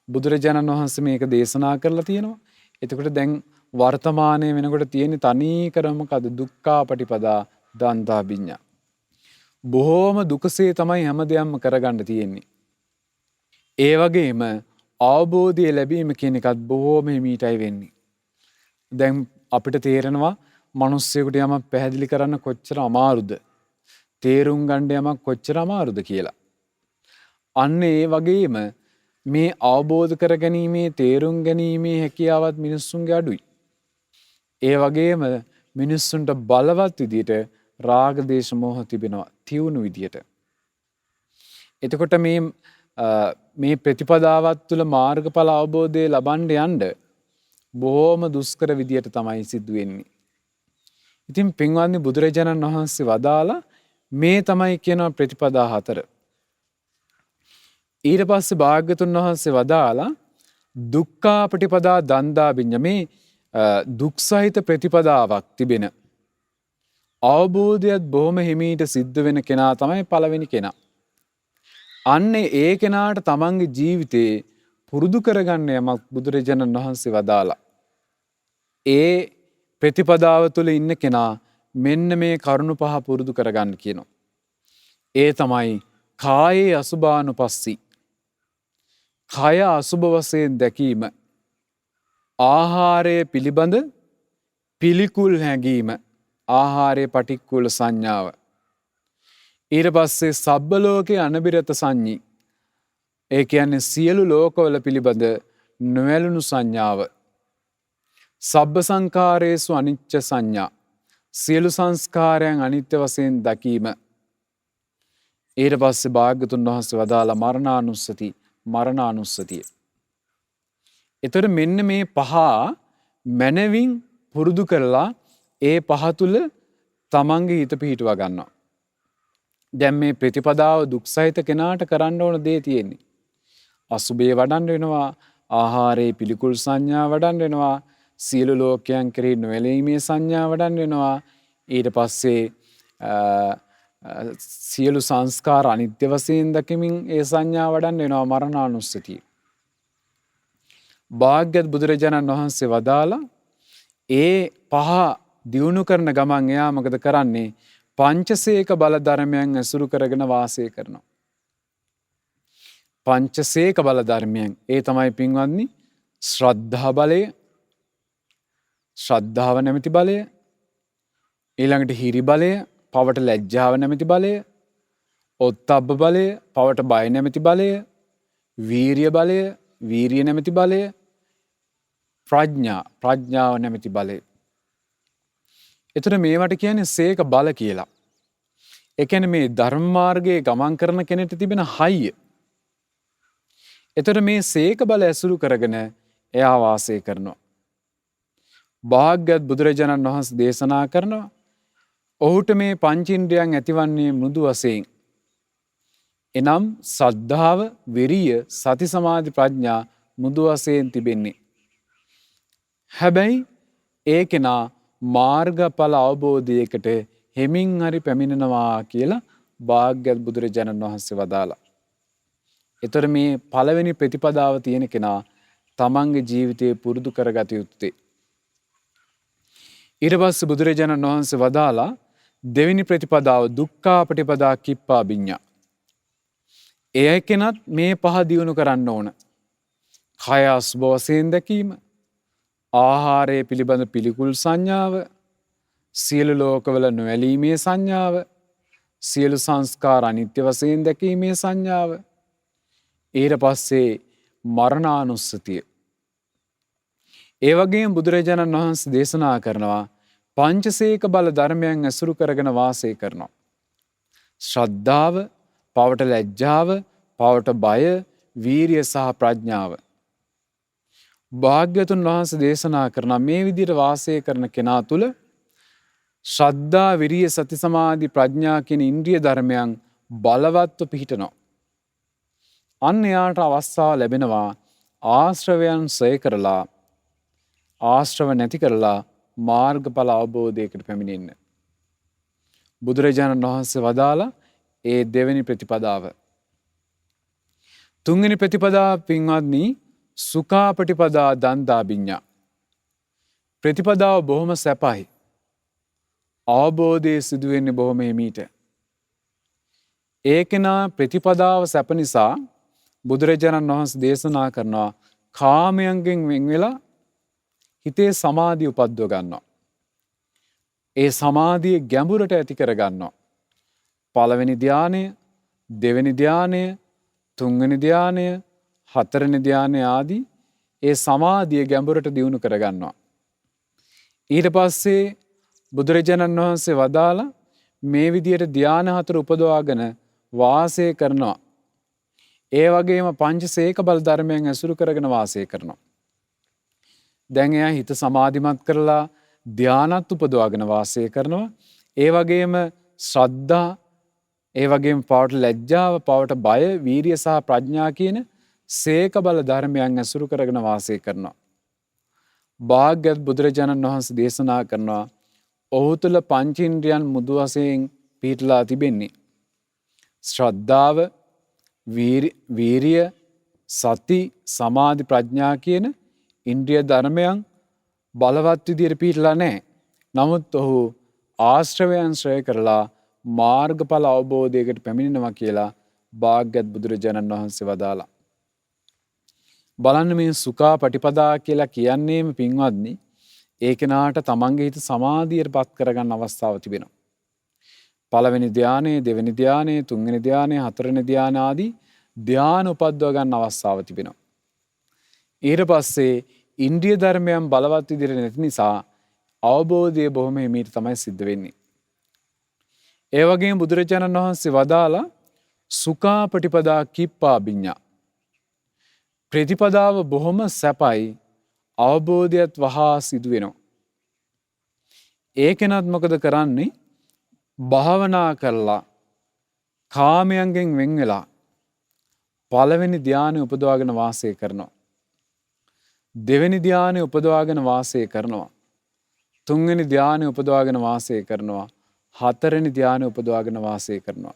බුදුරජාණන් වහන්සේ මේක දේශනා කරලා තියෙනවා. එතකොට දැන් වර්තමානයේ වෙනකොට තියෙන තනී කරම මොකද දුක්ඛාපටිපදා දන්තා විඤ්ඤා. බොහෝම දුකසේ තමයි හැමදේම කරගන්න තියෙන්නේ. ඒ වගේම අවබෝධය ලැබීම කියන එකත් බොහෝම හිමීටයි වෙන්නේ. දැන් අපිට තේරෙනවා මිනිස්සුෙකුට යමක් පැහැදිලි කරන්න කොච්චර අමාරුද, තේරුම් ගන්න යමක් කොච්චර අමාරුද කියලා. අන්න ඒ වගේම මේ අවබෝධ කර ගැනීමේ තේරුම් ගැනීමේ හැකියාවත් මිනිස්සුන්ගේ අඩුයි. ඒ වගේම මිනිස්සුන්ට බලවත් විදියට රාග දේශ මොහ තිබෙනවා තියුණු විදියට. එතකොට මේ ප්‍රතිපදාවත් තුළ මාර්ගඵල අවබෝධය ලබන්න යන්න බොහොම දුෂ්කර විදියට තමයි සිද්ධ වෙන්නේ. ඉතින් පින්වත්නි බුදුරජාණන් වහන්සේ වදාලා මේ තමයි කියන ප්‍රතිපදා 4. ඊට පස්සේ භාග්‍යතුන් වහන්සේ වදාලා දුක්ඛාපටිපදා දන්දා විඤ්ඤා මේ දුක් සහිත ප්‍රතිපදාවක් තිබෙන අවබෝධයත් බොහොම හිමීට සිද්ධ වෙන කෙනා තමයි පළවෙනි කෙනා. අන්නේ ඒ කෙනාට තමන්ගේ ජීවිතේ පුරුදු කරගන්න යමක් බුදුරජාණන් වහන්සේ වදාලා. ඒ ප්‍රතිපදාව තුළ ඉන්න කෙනා මෙන්න මේ කරුණු 5 පුරුදු කරගන්න කියනවා. ඒ තමයි කායේ අසුභානුපස්සී. කය අසුභ වශයෙන් දැකීම. ආහාරය පිළිබඳ පිළිකුල් හැඟීම. ආහාරයේ පටික්කුල සංඥාව. ඊට පස්සේ සබ්බ ලෝකේ අනබිරත සංඤී. ඒ කියන්නේ සියලු ලෝකවල පිළිබඳ නොඇලුණු සංඥාව. සබ්බ සංඛාරේසු අනිච්ච සංඥා. සියලු සංස්කාරයන් අනිත්‍ය වශයෙන් දැකීම. ඊට පස්සේ භාග්‍යතුන් වහන්සේ වදාලා මරණානුස්සතිය. එතකොට මෙන්න මේ 5 මනවින් පුරුදු කරලා ඒ 5 තුල තමන්ගේ හිත පිහිටුවා ගන්නවා. දැන් මේ ප්‍රතිපදාව දුක්සහිත කෙනාට කරන්න ඕන දේ තියෙන්නේ. අසුභේ වඩන්න වෙනවා, ආහාරයේ පිළිකුල් සංඥා වඩන්න වෙනවා, සියලු ලෝකයන් කෙරෙහි නොඇලීමේ සංඥා වඩන්න වෙනවා. ඊට පස්සේ සියලු සංස්කාර අනිත්‍ය වශයෙන් දැකීමෙන් ඒ සංඥා වඩන්න වෙනවා මරණානුස්සතිය. භාග්‍යවත් බුදුරජාණන් වහන්සේ වදාලා ඒ 5 දියුණු කරන ගමන් එයා මොකද කරන්නේ? පංචසේක බල ධර්මයන් ඇසුරු කරගෙන වාසය කරනවා. පංචසේක බල ධර්මයන් ඒ තමයි පින්වත්නි ශ්‍රද්ධා බලය, ශ්‍රද්ධාව නැමැති බලය, ඊළඟට හිරි බලය, පවට ලැජ්ජාව නැමැති බලය, ඔත්තබ්බ බලය, පවට බය නැමැති බලය, වීරිය බලය, වීරිය නැමැති බලය, ප්‍රඥාව නැමැති බලය. එතකොට මේවට කියන්නේ සේක බල කියලා. ඒ කියන්නේ මේ ධර්ම මාර්ගයේ ගමන් කරන කෙනෙක්ට තිබෙන හයිය. එතකොට මේ සේක බල ඇසුරු කරගෙන එයා වාසය කරනවා. භාග්‍යවත් බුදුරජාණන් වහන්සේ දේශනා කරනවා ඔහුට මේ පංචේන්ද්‍රයන් ඇතිවන්නේ මෘදු වශයෙන්. එනම් සද්ධාව, විරිය, සති සමාධි ප්‍රඥා මෘදු වශයෙන් තිබෙන්නේ. හැබැයි ඒ කෙනා මාර්ගඵල අවබෝධයකට හෙමින් හරි පැමිණෙනවා කියලා භාග්‍යවත් බුදුරජාණන් වහන්සේ වදාලා. ඒතර මේ පළවෙනි ප්‍රතිපදාව තියෙන කෙනා තමන්ගේ ජීවිතයේ පුරුදු කරගත යුත්තේ. ඊට පස්සේ බුදුරජාණන් වහන්සේ වදාලා දෙවෙනි ප්‍රතිපදාව දුක්ඛාපටිපදා කිප්පා විඤ්ඤා. ඒ කෙනත් මේ පහ දියුණු කරන්න ඕන. කය අසුබ වශයෙන් දැකීම, ආහාරය පිළිබඳ පිළිකුල් සංඥාව, සියලු ලෝකවල නොඇලීමේ සංඥාව, සියලු සංස්කාර අනිත්‍ය වශයෙන් දැකීමේ සංඥාව, ඊට පස්සේ මරණානුස්සතිය. ඒ වගේම බුදුරජාණන් වහන්සේ දේශනා කරනවා පංචසේක බල ධර්මයන් ඇසුරු කරගෙන වාසය කරනවා. ශ්‍රද්ධාව, පවට ලැජ්ජාව, පවට බය, වීරිය සහ ප්‍රඥාව. භාග්‍යවතුන් වහන්සේ දේශනා කරන මේ විදිහට වාසය කරන කෙනා තුළ ශ්‍රද්ධා, විරිය, සති, සමාධි, ප්‍රඥා කියන ඉන්ද්‍රිය ධර්මයන් බලවත්ව පිහිටනවා. අන්න එයාට අවස්ථාව ලැබෙනවා ආශ්‍රවයන් ක්ෂය කරලා, ආශ්‍රව නැති කරලා මාර්ගඵල අවබෝධයකට පැමිණෙන්න. බුදුරජාණන් වහන්සේ වදාලා ඒ දෙවෙනි ප්‍රතිපදාව. තුන්වෙනි ප්‍රතිපදාව පින්වත්නි සුඛාපටිපදා දන්දාභිඤ්ඤා. ප්‍රතිපදාව බොහොම සැපයි. අවබෝධය සිදුවෙන්නේ බොහොම හිමීට. ඒකෙනා ප්‍රතිපදාව සැප නිසා බුදුරජාණන් වහන්සේ දේශනා කරනවා කාමයන්ගෙන් වෙන් වෙලා හිතේ සමාධිය උපද්දව ගන්නවා. ඒ සමාධිය ගැඹුරට ඇති කර ගන්නවා. පළවෙනි ධානය, දෙවෙනි ධානය, තුන්වෙනි ධානය, හතරවෙනි ධානය ආදී ඒ සමාධිය ගැඹුරට දියුණු කර ගන්නවා. ඊට පස්සේ බුදුරජාණන් වහන්සේ වදාලා මේ විදියට ධාන හතර උපදවාගෙන වාසය කරනවා. ඒ වගේම පංචසේක බල ධර්මයන් ඇසුරු කරගෙන වාසය කරනවා. දැන් එයා හිත සමාධිමත් කරලා ධානත් උපදවාගෙන වාසය කරනවා. ඒ වගේම ශ්‍රද්ධා, ඒ වගේම පවට ලැජ්ජාව, පවට බය, වීරිය සහ ප්‍රඥා කියන සේක බල ධර්මයන් ඇසුරු කරගෙන වාසය කරනවා. භාග්‍යවත් බුදුරජාණන් වහන්සේ දේශනා කරනවා ඔහු තුළ පංචේන්ද්‍රයන් මුදු වශයෙන් පිහිටලා තිබෙන්නේ. ශ්‍රද්ධාව, වීරිය, සති, සමාධි, ප්‍රඥා කියන ඉන්ද්‍රිය ධර්මයන් බලවත් විදියට පිහිටලා නැහැ. නමුත් ඔහු ආශ්‍රවයන් ශ්‍රය කරලා මාර්ගඵල අවබෝධයකට පැමිණෙනවා කියලා භාග්‍යවත් බුදුරජාණන් වහන්සේ වදාලා. බලන්න මේ සුඛාපටිපදා කියලා කියන්නේම පින්වත්නි ඒ කෙනාට තමන්ගේ හිත සමාධියට පත් කරගන්න අවස්ථාව තිබෙනවා. පළවෙනි ධානය, දෙවෙනි ධානය, තුන්වෙනි ධානය, හතරවෙනි ධාන ආදී ධාන උපද්දව ගන්න අවස්ථාව තිබෙනවා. ඊට පස්සේ ඉන්ද්‍රිය ධර්මයන් බලවත් විදිහට නැති නිසා අවබෝධය බොහොම හිමීට තමයි සිද්ධ වෙන්නේ. ඒ වගේම බුදුරජාණන් වහන්සේ වදාලා සුඛාපටිපදා කිප්පා විඤ්ඤා. ප්‍රතිපදාව බොහොම සැපයි, අවබෝධයත් වහා සිදු වෙනවා. ඒකෙනත් මොකද කරන්නේ? භාවනා කරලා කාමයන්ගෙන් වෙන් වෙලා පළවෙනි ධානය උපදවාගෙන වාසය කරනවා. දෙවෙනි ධානය උපදවාගෙන වාසය කරනවා. තුන්වෙනි ධානය උපදවාගෙන වාසය කරනවා. හතරවෙනි ධානය උපදවාගෙන වාසය කරනවා.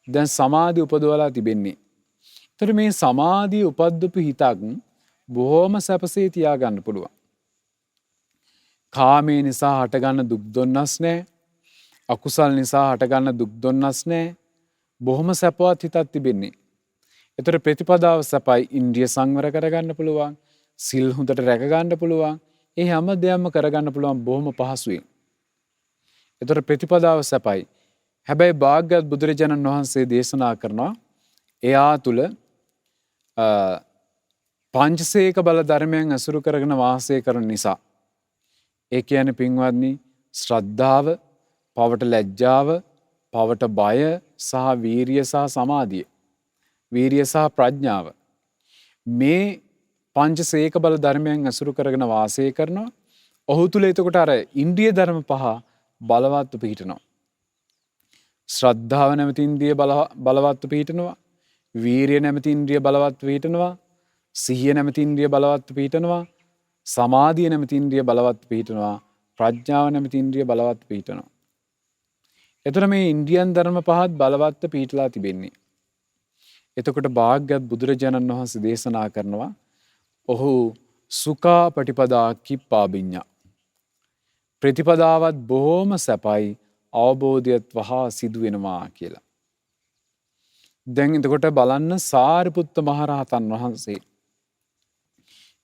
දැන් සමාධි උපදවලා තිබෙන්නේ. ඒතර මේ සමාධිය උපද්දපු හිතක් බොහොම සැපසේ තියාගන්න පුළුවන්. කාමයේ නිසා හටගන්න දුක් දුන්නස් නැහැ. අකුසල් නිසා හටගන්න දුක් දුන්නස් නැහැ. බොහොම සැපවත් හිතක් තිබෙන්නේ. ඒතර ප්‍රතිපදාව සැපයි, ඉන්ද්‍රිය සංවර කරගන්න පුළුවන්, සිල් හොඳට රැක ගන්න පුළුවන්. ඒ හැම දෙයක්ම කරගන්න පුළුවන් බොහොම පහසුවෙන්. ඒතර ප්‍රතිපදාව සැපයි. හැබැයි භාග්‍යවත් බුදුරජාණන් වහන්සේ දේශනා කරනවා එයා තුල පංචසේක බල ධර්මයන් අසුරු කරගෙන වාසය කරන නිසා. ඒ කියන්නේ පින්වත්නි ශ්‍රද්ධාව, පවට ලැජ්ජාව, පවට බය සහ වීරිය සහ සමාධිය, වීරිය සහ ප්‍රඥාව, මේ පංචසේක බල ධර්මයන් අසුරු කරගෙන වාසය කරනවා. ඔහු තුල එතකොට අර ඉන්ද්‍රිය ධර්ම පහ බලවත්ව පිහිටනවා. ශ්‍රද්ධාව නැමැති ඉන්ද්‍රිය බලවත්ව පිහිටනවා. වීරිය නැමැති ඉන්ද්‍රිය බලවත්ව පිහිටනවා. සිහිය නැමැති ඉන්ද්‍රිය බලවත්ව පිහිටනවා. සමාධිය නැමැති ඉන්ද්‍රිය බලවත්ව පිහිටනවා. ප්‍රඥාව නැමැති ඉන්ද්‍රිය බලවත්ව පිහිටනවා. එතකොට මේ ඉන්දියන් ධර්ම පහත් බලවත්ව පිහිටලා තිබෙන්නේ. එතකොට භාග්‍යවත් බුදුරජාණන් වහන්සේ දේශනා කරනවා ඔහු සුඛා පටිපදා කිප්පාබිඤ්ඤා. ප්‍රතිපදාවත් බොහොම සැපයි අවබෝධයත් වහා සිදු වෙනවා කියලා. දැන් එතකොට බලන්න සාරිපුත්ත මහරහතන් වහන්සේ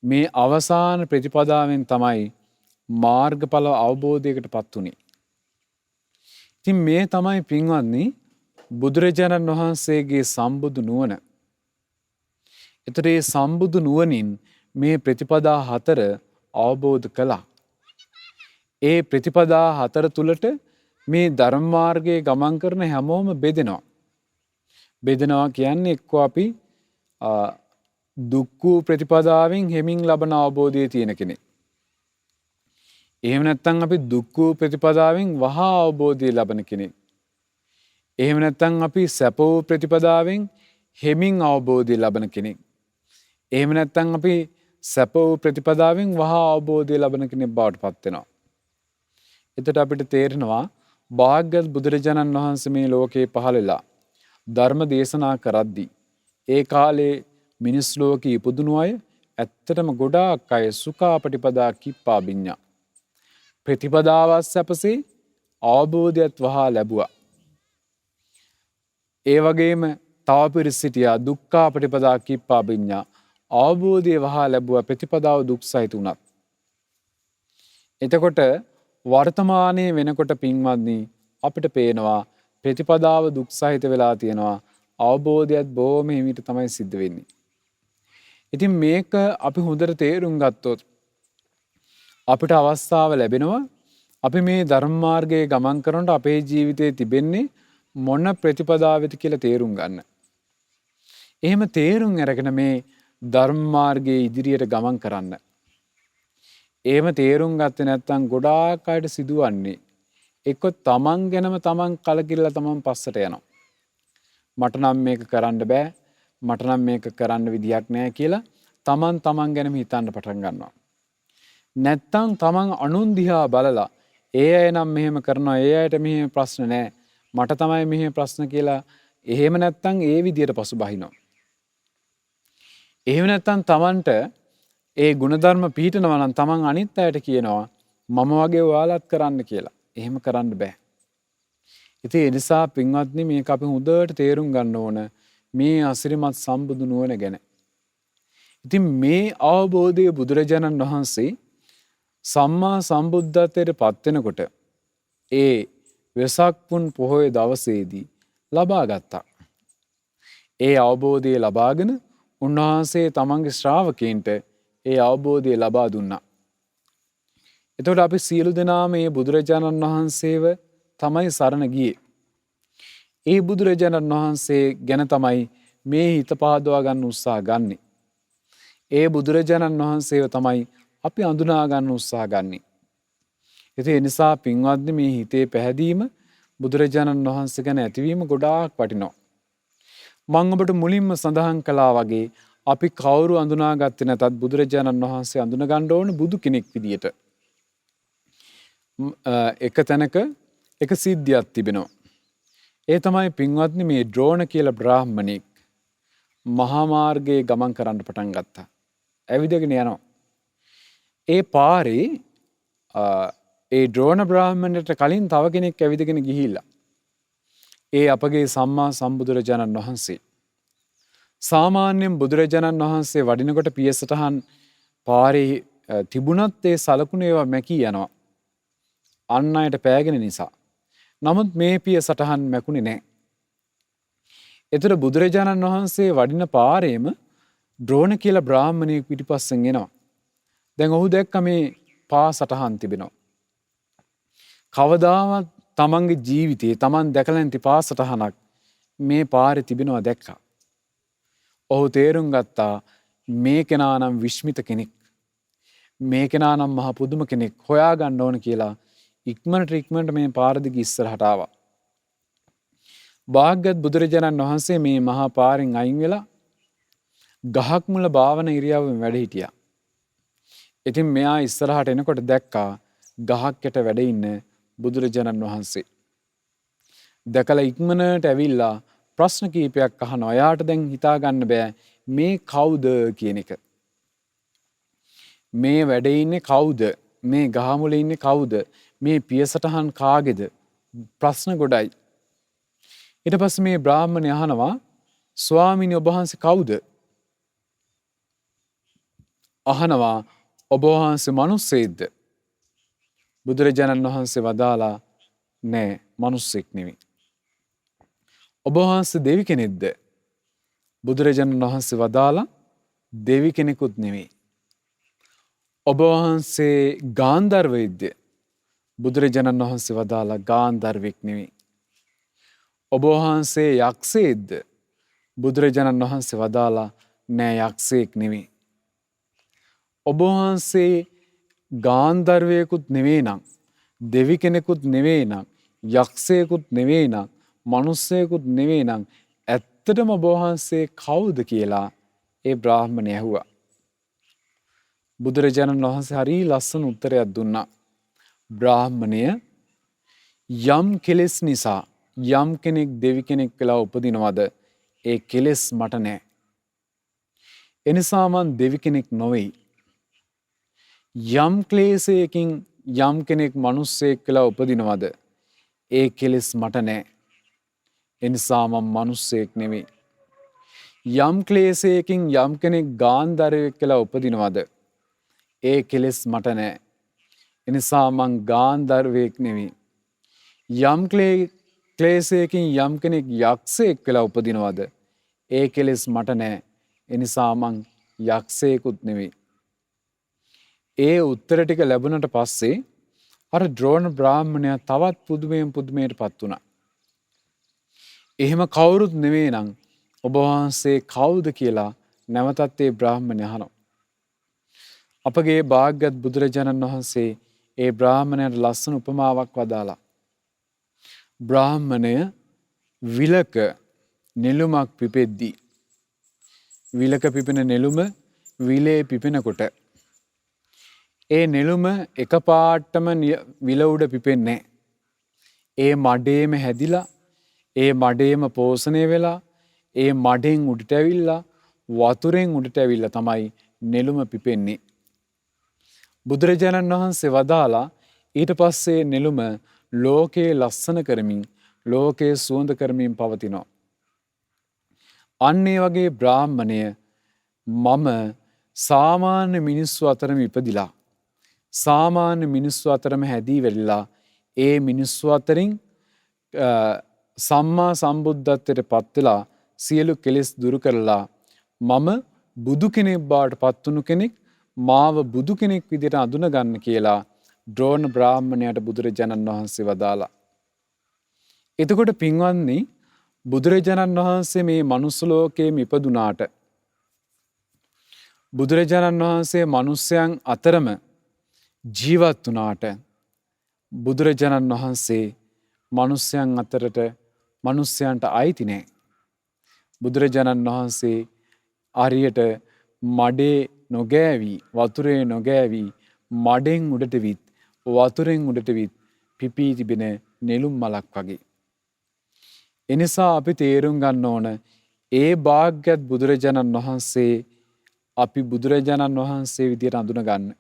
මේ අවසාන ප්‍රතිපදාවෙන් තමයි මාර්ගඵල අවබෝධයකට පත් වුණේ. ඉතින් මේ තමයි පින්වත්නි බුදුරජාණන් වහන්සේගේ සම්බුදු නුවණ. එතකොට මේ සම්බුදු නුවණින් මේ ප්‍රතිපදා 4 අවබෝධ කළා. ඒ ප්‍රතිපදා 4 තුලට මේ ධර්ම මාර්ගයේ ගමන් කරන හැමෝම බෙදෙනවා. බෙදෙනවා කියන්නේ එක්ක අපි දුක්ඛ ප්‍රතිපදාවෙන් හිමින් ලබන අවබෝධය තියෙන කෙනෙක්. එහෙම නැත්නම් අපි දුක්ඛ ප්‍රතිපදාවෙන් වහා අවබෝධය ලබන කෙනෙක්. එහෙම නැත්නම් අපි සැප ප්‍රතිපදාවෙන් හිමින් අවබෝධය ලබන කෙනෙක්. එහෙම නැත්නම් අපි සැප ප්‍රතිපදාවෙන් වහා අවබෝධය ලබන කෙනෙක් බවට පත් වෙනවා. එතකොට අපිට තේරෙනවා භාග්‍යවත් බුදුරජාණන් වහන්සේ මේ ලෝකේ පහළ වෙලා ධර්ම දේශනා කරද්දී ඒ කාලේ මිනිස් ලෝකේ ඉපදුණු අය ඇත්තටම ගොඩාක් අය සුඛා පටිපදා කිප්පාබිඤ්ඤා ප්‍රතිපදාවත් සැපසේ අවබෝධයත් වහා ලැබුවා. ඒ වගේම තව පිරිස සිටියා දුක්ඛා පටිපදා කිප්පාබිඤ්ඤා අවබෝධය වහා ලැබුවා ප්‍රතිපදාව දුක් සහිත උනත්. එතකොට වර්තමානයේ වෙනකොට පින්වත්නි අපිට පේනවා ප්‍රතිපදාව දුක් සහිත වෙලා තියෙනවා අවබෝධයත් බොහොම හිමිට තමයි සිද්ධ වෙන්නේ. ඉතින් මේක අපි හොඳට තේරුම් ගත්තොත් අපිට අවස්ථාව ලැබෙනවා අපි මේ ධර්ම මාර්ගයේ ගමන් කරනකොට අපේ ජීවිතයේ තිබෙන්නේ මොන ප්‍රතිපදාවද කියලා තේරුම් ගන්න. එහෙම තේරුම් අරගෙන මේ ධර්ම මාර්ගයේ ඉදිරියට ගමන් කරන්න. එහෙම තේරුම් ගත්තේ නැත්නම් ගොඩාක් අයට සිදුවන්නේ එක්ක තමන් ගැනම තමන් කලකිරලා තමන් පස්සට යනවා. මට නම් මේක කරන්න බෑ. මට නම් මේක කරන්න විදියක් නෑ කියලා තමන් ගැනම හිතන්න පටන් ගන්නවා. නැත්තම් තමන් අනුන් දිහා බලලා ඒ අය නම් මෙහෙම කරනවා ඒ අයට මෙහෙම ප්‍රශ්න නෑ මට තමයි මෙහෙම ප්‍රශ්න කියලා එහෙම නැත්තම් ඒ විදියට පසුබහිනවා. එහෙම නැත්තම් තමන්ට ඒ ಗುಣධර්ම පිළිටනවා නම් තමන් අනිත් අයට කියනවා මම වගේ ඔයාලත් කරන්න කියලා. එහෙම කරන්න බෑ. ඉතින් ඒ නිසා පින්වත්නි මේක අපි හොඳට තේරුම් ගන්න ඕන මේ අසිරිමත් සම්බුදු නුවණ ගැන. ඉතින් මේ අවබෝධය බුදුරජාණන් වහන්සේ සම්මා සම්බුද්ධත්වයට පත් වෙනකොට ඒ වෙසක් පුන් පොහොය දවසේදී ලබා ගත්තා. ඒ අවබෝධය ලබාගෙන උන්වහන්සේ තමන්ගේ ශ්‍රාවකයන්ට ඒ අවබෝධය ලබා දුන්නා. එතකොට අපි සියලු දෙනා මේ බුදුරජාණන් වහන්සේව තමයි සරණ ගියේ. ඒ බුදුරජාණන් වහන්සේ ගැන තමයි මේ හිත පහදවා ගන්න උත්සාහ ගන්නෙ. ඒ බුදුරජාණන් වහන්සේව තමයි අපි අඳුනා ගන්න උත්සාහ ගන්නෙ. ඉතින් ඒ නිසා පින්වත්නි මේ හිතේ පැහැදීම බුදුරජාණන් වහන්සේ ගැන ඇතිවීම ගොඩාක් වටිනවා. මම ඔබට මුලින්ම සඳහන් කළා වගේ අපි කවුරු අඳුනාගත්තේ නැතත් බුදුරජාණන් වහන්සේ අඳුන ගන්න ඕන බුදු කෙනෙක් විදියට. එක තැනක එක සිද්ධියක් තිබෙනවා. ඒ තමයි පින්වත්නි මේ ද්‍රෝණ කියලා බ්‍රාහ්මණෙක් මහා මාර්ගයේ ගමන් කරන්න පටන් ගත්තා. ඇවිදගෙන යනවා. ඒ පාරේ ඒ ද්‍රෝණ බ්‍රාහ්මණයට කලින් තව කෙනෙක් ඇවිදගෙන ගිහිල්ලා. ඒ අපගේ සම්මා සම්බුදුරජාණන් වහන්සේ. සාමාන්‍යයෙන් බුදුරජාණන් වහන්සේ වඩිනකොට පියසටහන් පාරේ තිබුණත් ඒ සලකුණු ඒවා මැකී යනවා. අන් අයට පෑගෙන නිසා. නමුත් මේ පියසටහන් මැකුණේ නැහැ. ඒතර බුදුරජාණන් වහන්සේ වඩින පාරේම ද්‍රෝණ කියලා බ්‍රාහ්මණයෙක් පිටිපස්සෙන් එනවා. දැන් ඔහු දැක්ක මේ පා සටහන් තිබෙනවා. කවදාවත් තමන්ගේ ජීවිතේ තමන් දැකලා නැති පා සටහනක් මේ පාරේ තිබෙනවා දැක්කා. ඔහු තේරුම් ගත්තා මේ කෙනා නම් විශ්මිත කෙනෙක්. මේ කෙනා නම් මහ පුදුම කෙනෙක් හොයා ගන්න ඕන කියලා ඉක්මනට මේ පාර දිගේ ඉස්සරහට ආවා. භාග්‍යවත් බුදුරජාණන් වහන්සේ මේ මහා පාරෙන් අයින් වෙලා ගහක් මුල භාවන ඉරියව්වෙන් වැඩ හිටියා. ඉතින් මෙයා ඉස්සරහට එනකොට දැක්කා ගහක් යට වැඩ ඉන්න බුදුරජාණන් වහන්සේ. දැකලා ඉක්මනට ඇවිල්ලා ප්‍රශ්න කීපයක් අහනවා. එයාට දැන් හිතා ගන්න බෑ මේ කවුද කියන එක. මේ වැඩේ ඉන්නේ කවුද? මේ ගහමුල ඉන්නේ කවුද? මේ පියසටහන් කාගේද? ප්‍රශ්න ගොඩයි. ඊට පස්සේ මේ බ්‍රාහ්මණය අහනවා ස්වාමීනි ඔබ වහන්සේ කවුද? අහනවා ඔබ වහන්සේ මිනිස්සෙක්ද? බුදුරජාණන් වහන්සේ වදාලා නෑ මිනිස්සෙක් නෙවෙයි. ඔබ වහන්සේ දෙවි කෙනෙක්ද? බුදුරජාණන් වහන්සේ වදාලා දෙවි කෙනෙකුත් නෙවෙයි. ඔබ වහන්සේ ගාන්ධර්වයෙක්ද? බුදුරජාණන් වහන්සේ වදාලා ගාන්ධර්වෙක් නෙවෙයි. ඔබ වහන්සේ යක්ෂයෙක්ද? බුදුරජාණන් වහන්සේ වදාලා නෑ යක්ෂයෙක් නෙවෙයි. ඔබ වහන්සේ ගාන්ධර්වයෙකුත් නෙවෙයි නම්, දෙවි කෙනෙකුත් නෙවෙයි නම්, යක්ෂයෙකුත් නෙවෙයි නම්, මිනිස්සෙකුත් නෙවෙයි නම් ඇත්තටම ඔබ වහන්සේ කවුද කියලා ඒ බ්‍රාහ්මණය ඇහුවා. බුදුරජාණන් වහන්සේ හරි ලස්සන උත්තරයක් දුන්නා. බ්‍රාහ්මණය යම් කෙලෙස් නිසා යම් කෙනෙක් දෙවි කෙනෙක් වෙලා උපදිනවද ඒ කෙලෙස් මට නෑ. එනිසා මං දෙවි කෙනෙක් නොවෙයි. යම් ක්ලේශයකින් යම් කෙනෙක් මිනිස්සෙක් වෙලා උපදිනවද ඒ කෙලෙස් මට නෑ. එනිසා මම මිනිස්සෙක් නෙවෙයි. යම් ක්ලේශයකින් යම් කෙනෙක් ගාන්ධර්වයෙක් වෙලා උපදිනවද ඒ කෙලෙස් මට නෑ. එනිසා මං ගාන්ධර්වයෙක් නෙවෙයි. යම් ක්ලේශයකින් යම් කෙනෙක් යක්ෂයෙක් වෙලා උපදිනවද ඒ කෙලෙස් මට නෑ. එනිසා මං යක්ෂයෙකුත් නෙවෙයි. ඒ උත්තර ටික ලැබුණට පස්සේ අර ද්‍රෝණ බ්‍රාහ්මණයා තවත් පුදුමයට පත් වුණා. එහෙම කවුරුත් නෙවෙයි නම් ඔබ වහන්සේ කවුද කියලා නැවතත් ඒ බ්‍රාහ්මණය අහනවා. අපගේ භාග්‍යවත් බුදුරජාණන් වහන්සේ ඒ බ්‍රාහ්මණයට ලස්සන උපමාවක් වදාලා. බ්‍රාහ්මණය විලක නෙළුමක් පිපෙද්දී විලක පිපෙන නෙළුම විලේ පිපෙනකොට ඒ නෙළුම එකපාරටම විල උඩ පිපෙන්නේ නැහැ. ඒ මඩේම හැදිලා ඒ මඩේම පෝෂණය වෙලා ඒ මඩෙන් උඩට ඇවිල්ලා වතුරෙන් උඩට ඇවිල්ලා තමයි නෙළුම පිපෙන්නේ. බුදුරජාණන් වහන්සේ වදාලා ඊට පස්සේ නෙළුම ලෝකයේ ලස්සන කරමින් ලෝකයේ සුවඳ කරමින් පවතිනවා. අන්න ඒ වගේ බ්‍රාහ්මණය මම සාමාන්‍ය මිනිස්සු අතරම ඉපදිලා සාමාන්‍ය මිනිස්සු අතරම හැදී වෙලා ඒ මිනිස්සු අතරින් සම්මා සම්බුද්ධත්වයට පත් වෙලා සියලු කෙලෙස් දුරු කරලා මම බුදු කෙනෙක් බවට පත් වුණු කෙනෙක් මාව බුදු කෙනෙක් විදිහට අඳුන ගන්න කියලා ද්‍රෝණ බ්‍රාහ්මණයාට බුදුරජාණන් වහන්සේ වදාලා. එතකොට පින්වත්නි බුදුරජාණන් වහන්සේ මේ මනුස්ස ලෝකයේ ඉපදුනාට බුදුරජාණන් වහන්සේ මිනිස්යන් අතරම ජීවත් වුණාට බුදුරජාණන් වහන්සේ මිනිස්යන් අතරට මිනිස්යන්ට අයිති නෑ. බුදුරජාණන් වහන්සේ ආරියට මඩේ නොගෑවි වතුරේ නොගෑවි මඩෙන් උඩට විත් වතුරෙන් උඩට විත් පිපී තිබෙන නෙළුම් මලක් වගේ. එනිසා අපි තේරුම් ගන්න ඕන ඒ භාග්‍යවත් බුදුරජාණන් වහන්සේ අපි බුදුරජාණන් වහන්සේ විදියට අඳුන ගන්න.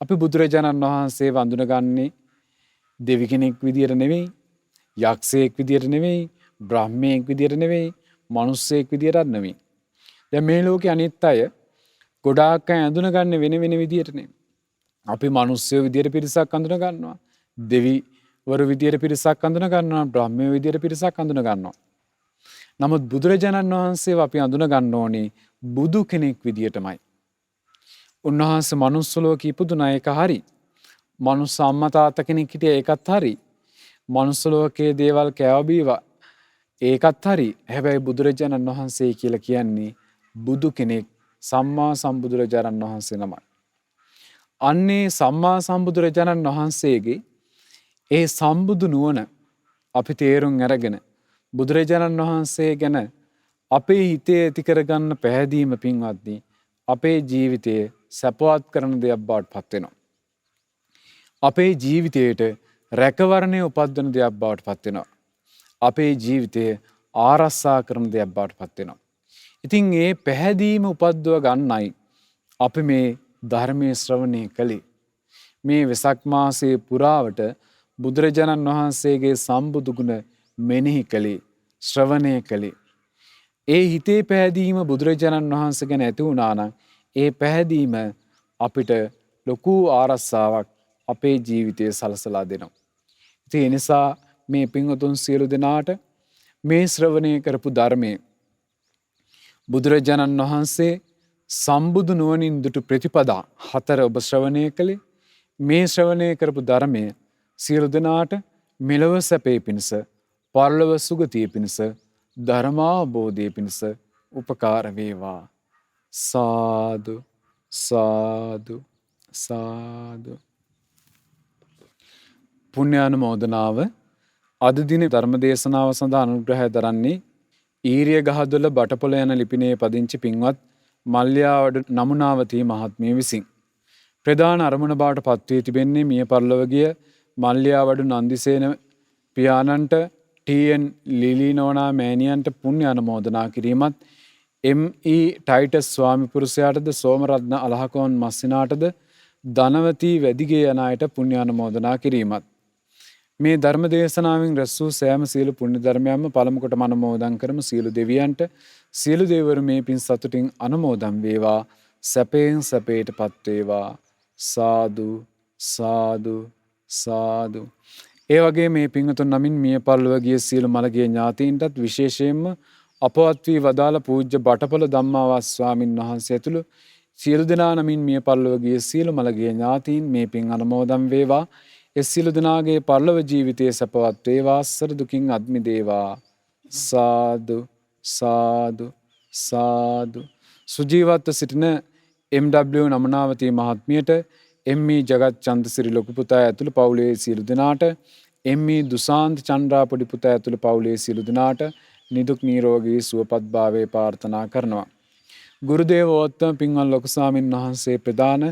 අපි බුදුරජාණන් වහන්සේ වඳුනගන්නේ දෙවි කෙනෙක් විදියට නෙවෙයි, යක්ෂයෙක් විදියට නෙවෙයි, බ්‍රහ්මයෙක් විදියට නෙවෙයි, මිනිස්සෙක් විදියටත් නෙවෙයි. දැන් මේ ලෝකේ අනිත් අය ගොඩාක් අය අඳුනගන්නේ වෙන විදියට නෙවෙයි. අපි මිනිස්සු විදියට පිරිසක් අඳුන ගන්නවා. දෙවිවරු විදියට පිරිසක් අඳුන ගන්නවා. බ්‍රහ්මයෝ විදියට පිරිසක් අඳුන ගන්නවා. නමුත් බුදුරජාණන් වහන්සේව අපි අඳුන ගන්න ඕනේ බුදු කෙනෙක් විදියටමයි. උන්වහන්සේ මනුස්ස ලෝකෙ ඉපදුනා ඒක හරි. මනුස්ස අම්මා තාත්තා කෙනෙක් හිටියා ඒකත් හරි. මනුස්ස ලෝකයේ දේවල් කෑවබීවා ඒකත් හරි. හැබැයි බුදුරජාණන් වහන්සේ කියලා කියන්නේ බුදු කෙනෙක් සම්මා සම්බුදුරජාණන් වහන්සේ නමයි. අන්නේ සම්මා සම්බුදුරජාණන් වහන්සේගේ ඒ සම්බුදු නුවණ අපි තේරුම් අරගෙන බුදුරජාණන් වහන්සේ ගැන අපේ හිතේ ඇති කරගන්න පැහැදීම පින්වත්නි අපේ ජීවිතයේ සපවත් කරන දෙයක් බවට පත් වෙනවා. අපේ ජීවිතයට රැකවරණය උපද්දන දෙයක් බවට පත් වෙනවා. අපේ ජීවිතය ආරස්සා කරන දෙයක් බවට පත් වෙනවා. ඉතින් ඒ පැහැදීම උපද්දව ගන්නයි අපි මේ ධර්මයේ ශ්‍රවණය කළේ. මේ වෙසක් මාසයේ පුරාවට බුදුරජාණන් වහන්සේගේ සම්බුදු ගුණ මෙනෙහි කළේ, ශ්‍රවණය කළේ. ඒ හිතේ පැහැදීම බුදුරජාණන් වහන්සේ ගැන ඇති වුණා නම් ඒ පැහැදීම අපිට ලොකු ආරස්සාවක් අපේ ජීවිතයේ සලසලා දෙනවා. ඉතින් ඒ නිසා මේ පින්වතුන් සියලු දෙනාට මේ ශ්‍රවණය කරපු ධර්මයේ බුදුරජාණන් වහන්සේ සම්බුදු නුවණින් දුටු ප්‍රතිපදා 4 ඔබ ශ්‍රවණය කළේ. මේ ශ්‍රවණය කරපු ධර්මය සියලු දෙනාට මෙලොව සැපේ පිණිස, පරලොව සුගතිය පිණිස, ධර්මාවබෝධය පිණිස උපකාර වේවා. සාදු සාදු සාදු. පුණ්‍යානුමෝදනාව. අද දින ධර්ම දේශනාව සඳහා අනුග්‍රහය දරන්නේ ඊරිය ගහදොළ බටපොළ යන ලිපිනයේ පදිංචි පින්වත් මල්යාවඩ නමුනාවතී මහත්මිය විසින්. ප්‍රධාන අරමුණ බවට පත්වී තිබෙන්නේ මිය පරලොව ගිය මල්යාවඩ නන්දිසේන පියාණන්ට ටීඑන් ලිලීනෝනා මෑණියන්ට පුණ්‍ය අනුමෝදනා කිරීමත්, එම්.ඊ. ටයිටස් ස්වාමි පුරුෂයාටද සෝමරත්න අලහකෝන් මස්සිනාටද ධනවතී වැදිගේ යන අයට පුණ්‍ය අනුමෝදනා කිරීමත්. මේ ධර්ම දේශනාවෙන් රැස් වූ සෑම සියලු පුණ්‍ය ධර්මයන්ම පළමු කොට අනුමෝදන් කරමු. සියලු දෙවියන්ට සියලු දෙවිවරු මේ පින් සතුටින් අනුමෝදන් වේවා. සැපයෙන් සැපයටපත් වේවා. සාදු සාදු සාදු. ඒ වගේ මේ පින්වතුන් නමින් මිය පරලොව ගිය සියලු මළගිය ඥාතීන්ටත් විශේෂයෙන්ම අපවත් වී වදාළ පූජ්‍ය බටපොළ ධම්මාවාස ස්වාමින් වහන්සේ ඇතුළු සියලු දෙනා නමින් මිය පරලොව ගිය සියලු මළගිය ඥාතීන් මේ පින් අනුමෝදන් වේවා. ඒ සියලු දෙනාගේ පරලොව ජීවිතයේ සපවත් වේවා. සසර දුකින් අත් මිදේවා. සාදු සාදු සාදු. සුජීවත්ව සිටින එම්.ඩබ්ලිව් නමනාවතී මහත්මියට, එම්.ඊ. ජගත් චන්දසිරි ලොකු පුතා ඇතුළු පවුලේ සියලු දෙනාට, එම්.ඊ. දුසාන්ත චන්ද්‍රා පොඩි පුතා ඇතුළු පවුලේ සියලු දෙනාට නිදුක් නිරෝගී සුවපත් භාවය ප්‍රාර්ථනා කරනවා. ගුරුදේවෝත්තම පින්වත් ලොකු ස්වාමින් වහන්සේ ප්‍රදාන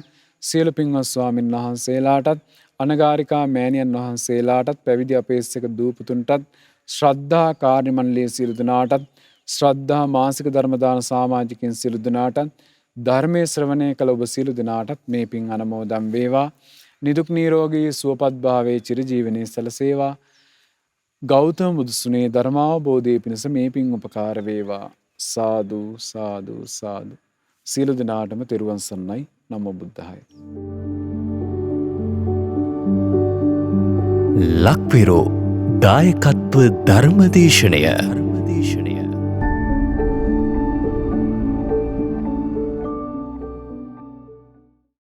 සියලු පින්වත් ස්වාමින් වහන්සේලාටත්, අනගාരികා මෑණියන් වහන්සේලාටත්, පැවිදි අපේක්ෂක දූපුතුන්ටත්, ශ්‍රද්ධා කාර්ය මණ්ඩලයේ සියලු දෙනාටත්, ශ්‍රද්ධා මාසික ධර්ම දාන සමාජිකින් සියලු දෙනාටත්, ධර්මයේ ශ්‍රවණය කළ ඔබ සියලු දෙනාටත් මේ පින් අනුමෝදන් වේවා. නිදුක් නිරෝගී සුවපත් භාවයේ චිරජීවනයේ සැලසේවා. ගෞතම බුදුසුනේ ධර්මාවබෝධයේ පිණිස මේ පින් උපකාර වේවා. සාදු සාදු සාදු. සියලු දෙනාටම තෙරුවන් සරණයි. නමෝ බුද්ධාය. ලක්විරෝ දායකත්ව ධර්මදේශනය